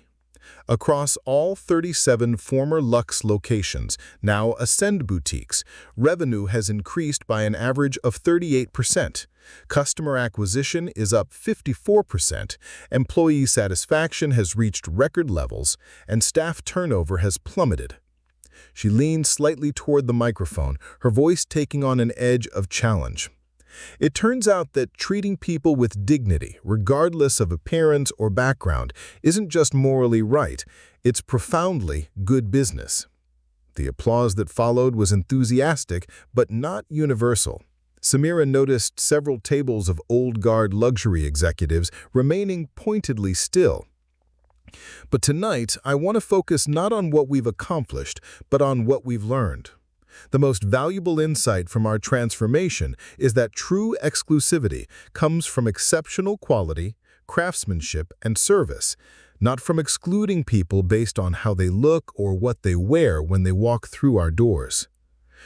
Across all 37 former Luxe locations, now Ascend boutiques, revenue has increased by an average of 38%. Customer acquisition is up 54%, employee satisfaction has reached record levels, and staff turnover has plummeted. She leaned slightly toward the microphone, her voice taking on an edge of challenge. "It turns out that treating people with dignity, regardless of appearance or background, isn't just morally right, it's profoundly good business." The applause that followed was enthusiastic, but not universal. Samira noticed several tables of old-guard luxury executives remaining pointedly still. "But tonight, I want to focus not on what we've accomplished, but on what we've learned. The most valuable insight from our transformation is that true exclusivity comes from exceptional quality, craftsmanship, and service, not from excluding people based on how they look or what they wear when they walk through our doors."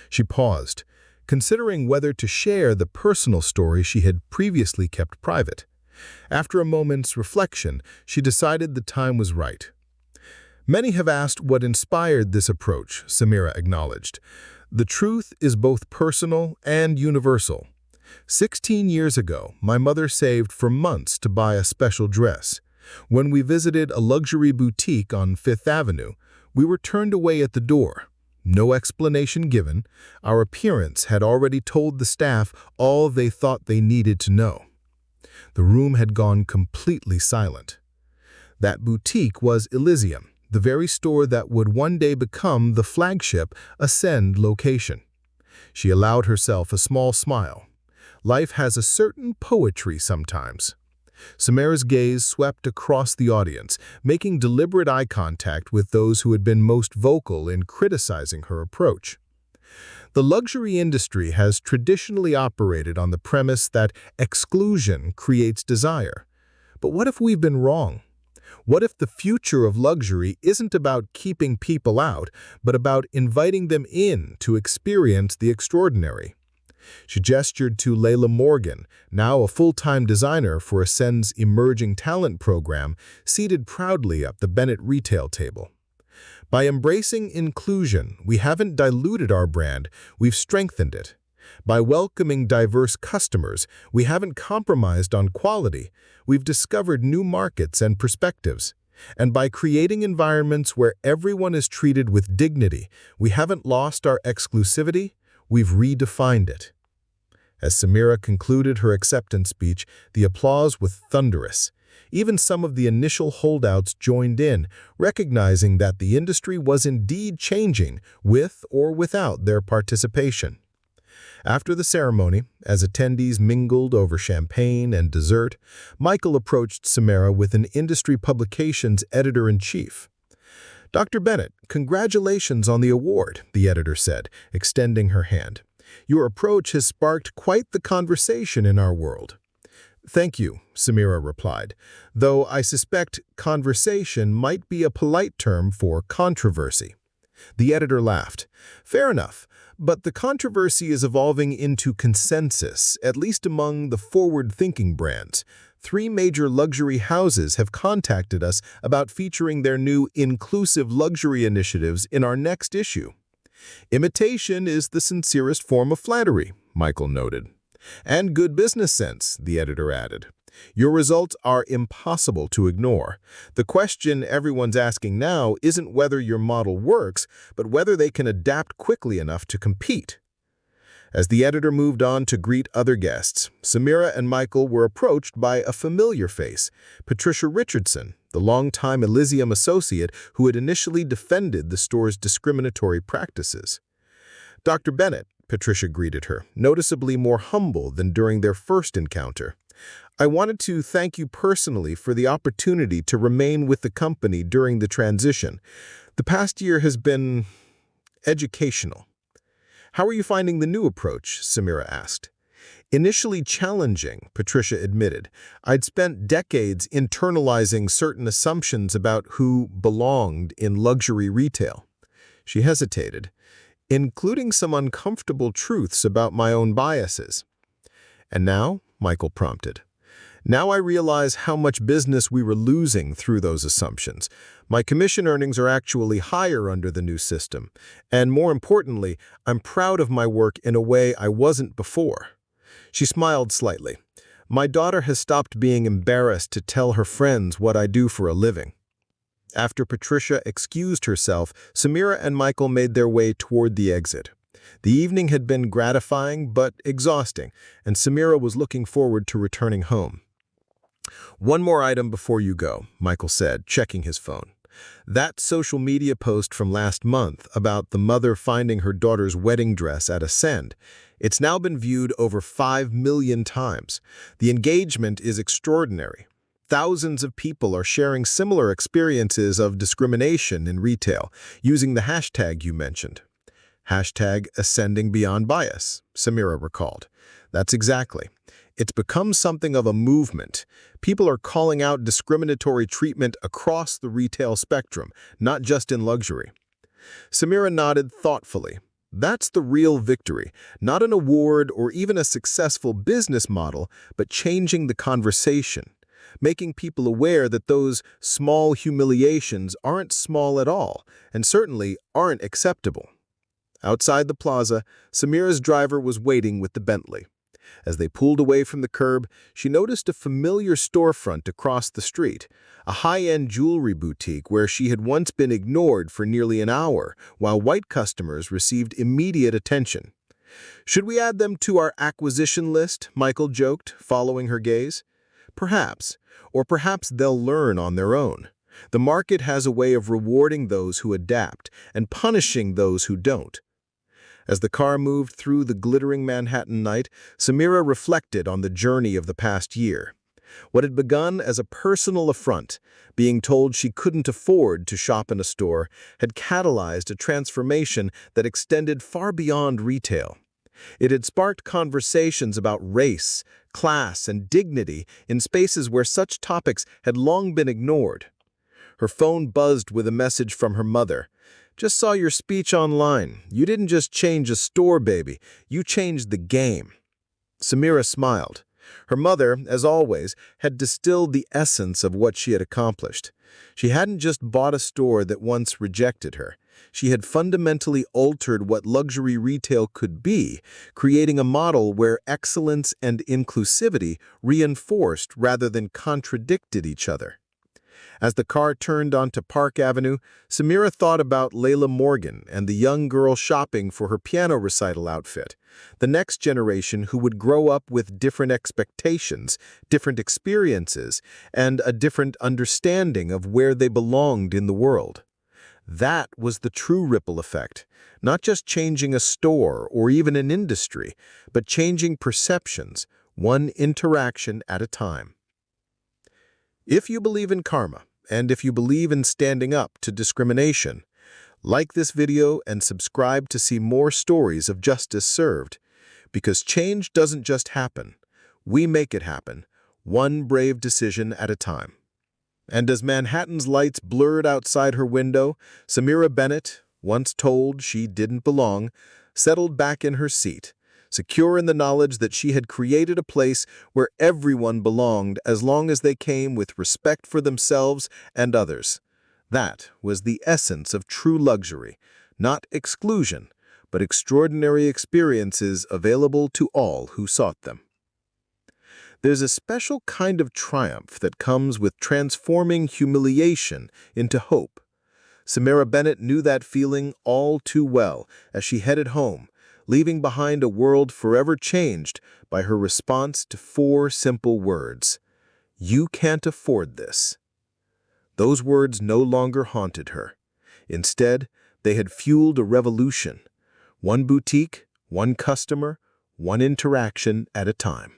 She paused, considering whether to share the personal story she had previously kept private. After a moment's reflection, she decided the time was right. "Many have asked what inspired this approach," Samira acknowledged. "The truth is both personal and universal. 16 years ago, my mother saved for months to buy a special dress. When we visited a luxury boutique on Fifth Avenue, we were turned away at the door. No explanation given. Our appearance had already told the staff all they thought they needed to know." The room had gone completely silent. That boutique was Elysium, the very store that would one day become the flagship Ascend location. She allowed herself a small smile. Life has a certain poetry sometimes. Samira's gaze swept across the audience, making deliberate eye contact with those who had been most vocal in criticizing her approach. The luxury industry has traditionally operated on the premise that exclusion creates desire. But what if we've been wrong? What if the future of luxury isn't about keeping people out, but about inviting them in to experience the extraordinary? She gestured to Layla Morgan, now a full-time designer for Ascend's Emerging Talent program, seated proudly at the Bennett retail table. "By embracing inclusion, we haven't diluted our brand, we've strengthened it. By welcoming diverse customers, we haven't compromised on quality, we've discovered new markets and perspectives. And by creating environments where everyone is treated with dignity, we haven't lost our exclusivity, we've redefined it. As Samira concluded her acceptance speech, the applause was thunderous. Even some of the initial holdouts joined in, recognizing that the industry was indeed changing with or without their participation. After the ceremony, as attendees mingled over champagne and dessert, Michael approached Samira with an industry publication's editor-in-chief. "Dr. Bennett, congratulations on the award," the editor said, extending her hand. "Your approach has sparked quite the conversation in our world." "Thank you," Samira replied, "though I suspect conversation might be a polite term for controversy." The editor laughed. "Fair enough, but the controversy is evolving into consensus, at least among the forward-thinking brands. 3 major luxury houses have contacted us about featuring their new inclusive luxury initiatives in our next issue." "Imitation is the sincerest form of flattery," Michael noted. "And good business sense," the editor added. "Your results are impossible to ignore. The question everyone's asking now isn't whether your model works, but whether they can adapt quickly enough to compete." As the editor moved on to greet other guests, Samira and Michael were approached by a familiar face, Patricia Richardson, the longtime Elysium associate who had initially defended the store's discriminatory practices. "Dr. Bennett," Patricia greeted her, noticeably more humble than during their first encounter. "I wanted to thank you personally for the opportunity to remain with the company during the transition. The past year has been educational." "How are you finding the new approach?" Samira asked. "Initially challenging," Patricia admitted. "I'd spent decades internalizing certain assumptions about who belonged in luxury retail." She hesitated, "including some uncomfortable truths about my own biases." "And now?" Michael prompted. "Now I realize how much business we were losing through those assumptions. My commission earnings are actually higher under the new system. And more importantly, I'm proud of my work in a way I wasn't before." She smiled slightly. "My daughter has stopped being embarrassed to tell her friends what I do for a living." After Patricia excused herself, Samira and Michael made their way toward the exit. The evening had been gratifying but exhausting, and Samira was looking forward to returning home. "One more item before you go," Michael said, checking his phone. "That social media post from last month about the mother finding her daughter's wedding dress at Ascend, it's now been viewed over 5 million times. The engagement is extraordinary. Thousands of people are sharing similar experiences of discrimination in retail, using the hashtag you mentioned." Hashtag ascending beyond bias, Samira recalled. "That's exactly. It's become something of a movement. People are calling out discriminatory treatment across the retail spectrum, not just in luxury." Samira nodded thoughtfully. "That's the real victory, not an award or even a successful business model, but changing the conversation, making people aware that those small humiliations aren't small at all, and certainly aren't acceptable." Outside the plaza, Samira's driver was waiting with the Bentley. As they pulled away from the curb, she noticed a familiar storefront across the street, a high-end jewelry boutique where she had once been ignored for nearly an hour, while white customers received immediate attention. "Should we add them to our acquisition list?" Michael joked, following her gaze. "Perhaps, or perhaps they'll learn on their own. The market has a way of rewarding those who adapt and punishing those who don't." As the car moved through the glittering Manhattan night, Samira reflected on the journey of the past year. What had begun as a personal affront, being told she couldn't afford to shop in a store, had catalyzed a transformation that extended far beyond retail. It had sparked conversations about race, class, and dignity in spaces where such topics had long been ignored. Her phone buzzed with a message from her mother. "Just saw your speech online. You didn't just change a store, baby. You changed the game." Samira smiled. Her mother, as always, had distilled the essence of what she had accomplished. She hadn't just bought a store that once rejected her. She had fundamentally altered what luxury retail could be, creating a model where excellence and inclusivity reinforced rather than contradicted each other. As the car turned onto Park Avenue, Samira thought about Layla Morgan and the young girl shopping for her piano recital outfit, the next generation who would grow up with different expectations, different experiences, and a different understanding of where they belonged in the world. That was the true ripple effect, not just changing a store or even an industry, but changing perceptions, one interaction at a time. If you believe in karma, and if you believe in standing up to discrimination, like this video and subscribe to see more stories of justice served. Because change doesn't just happen. We make it happen, one brave decision at a time. And as Manhattan's lights blurred outside her window, Samira Bennett, once told she didn't belong, settled back in her seat, secure in the knowledge that she had created a place where everyone belonged as long as they came with respect for themselves and others. That was the essence of true luxury, not exclusion, but extraordinary experiences available to all who sought them. There's a special kind of triumph that comes with transforming humiliation into hope. Samira Bennett knew that feeling all too well as she headed home, leaving behind a world forever changed by her response to 4 simple words. "You can't afford this." Those words no longer haunted her. Instead, they had fueled a revolution. One boutique, one customer, one interaction at a time.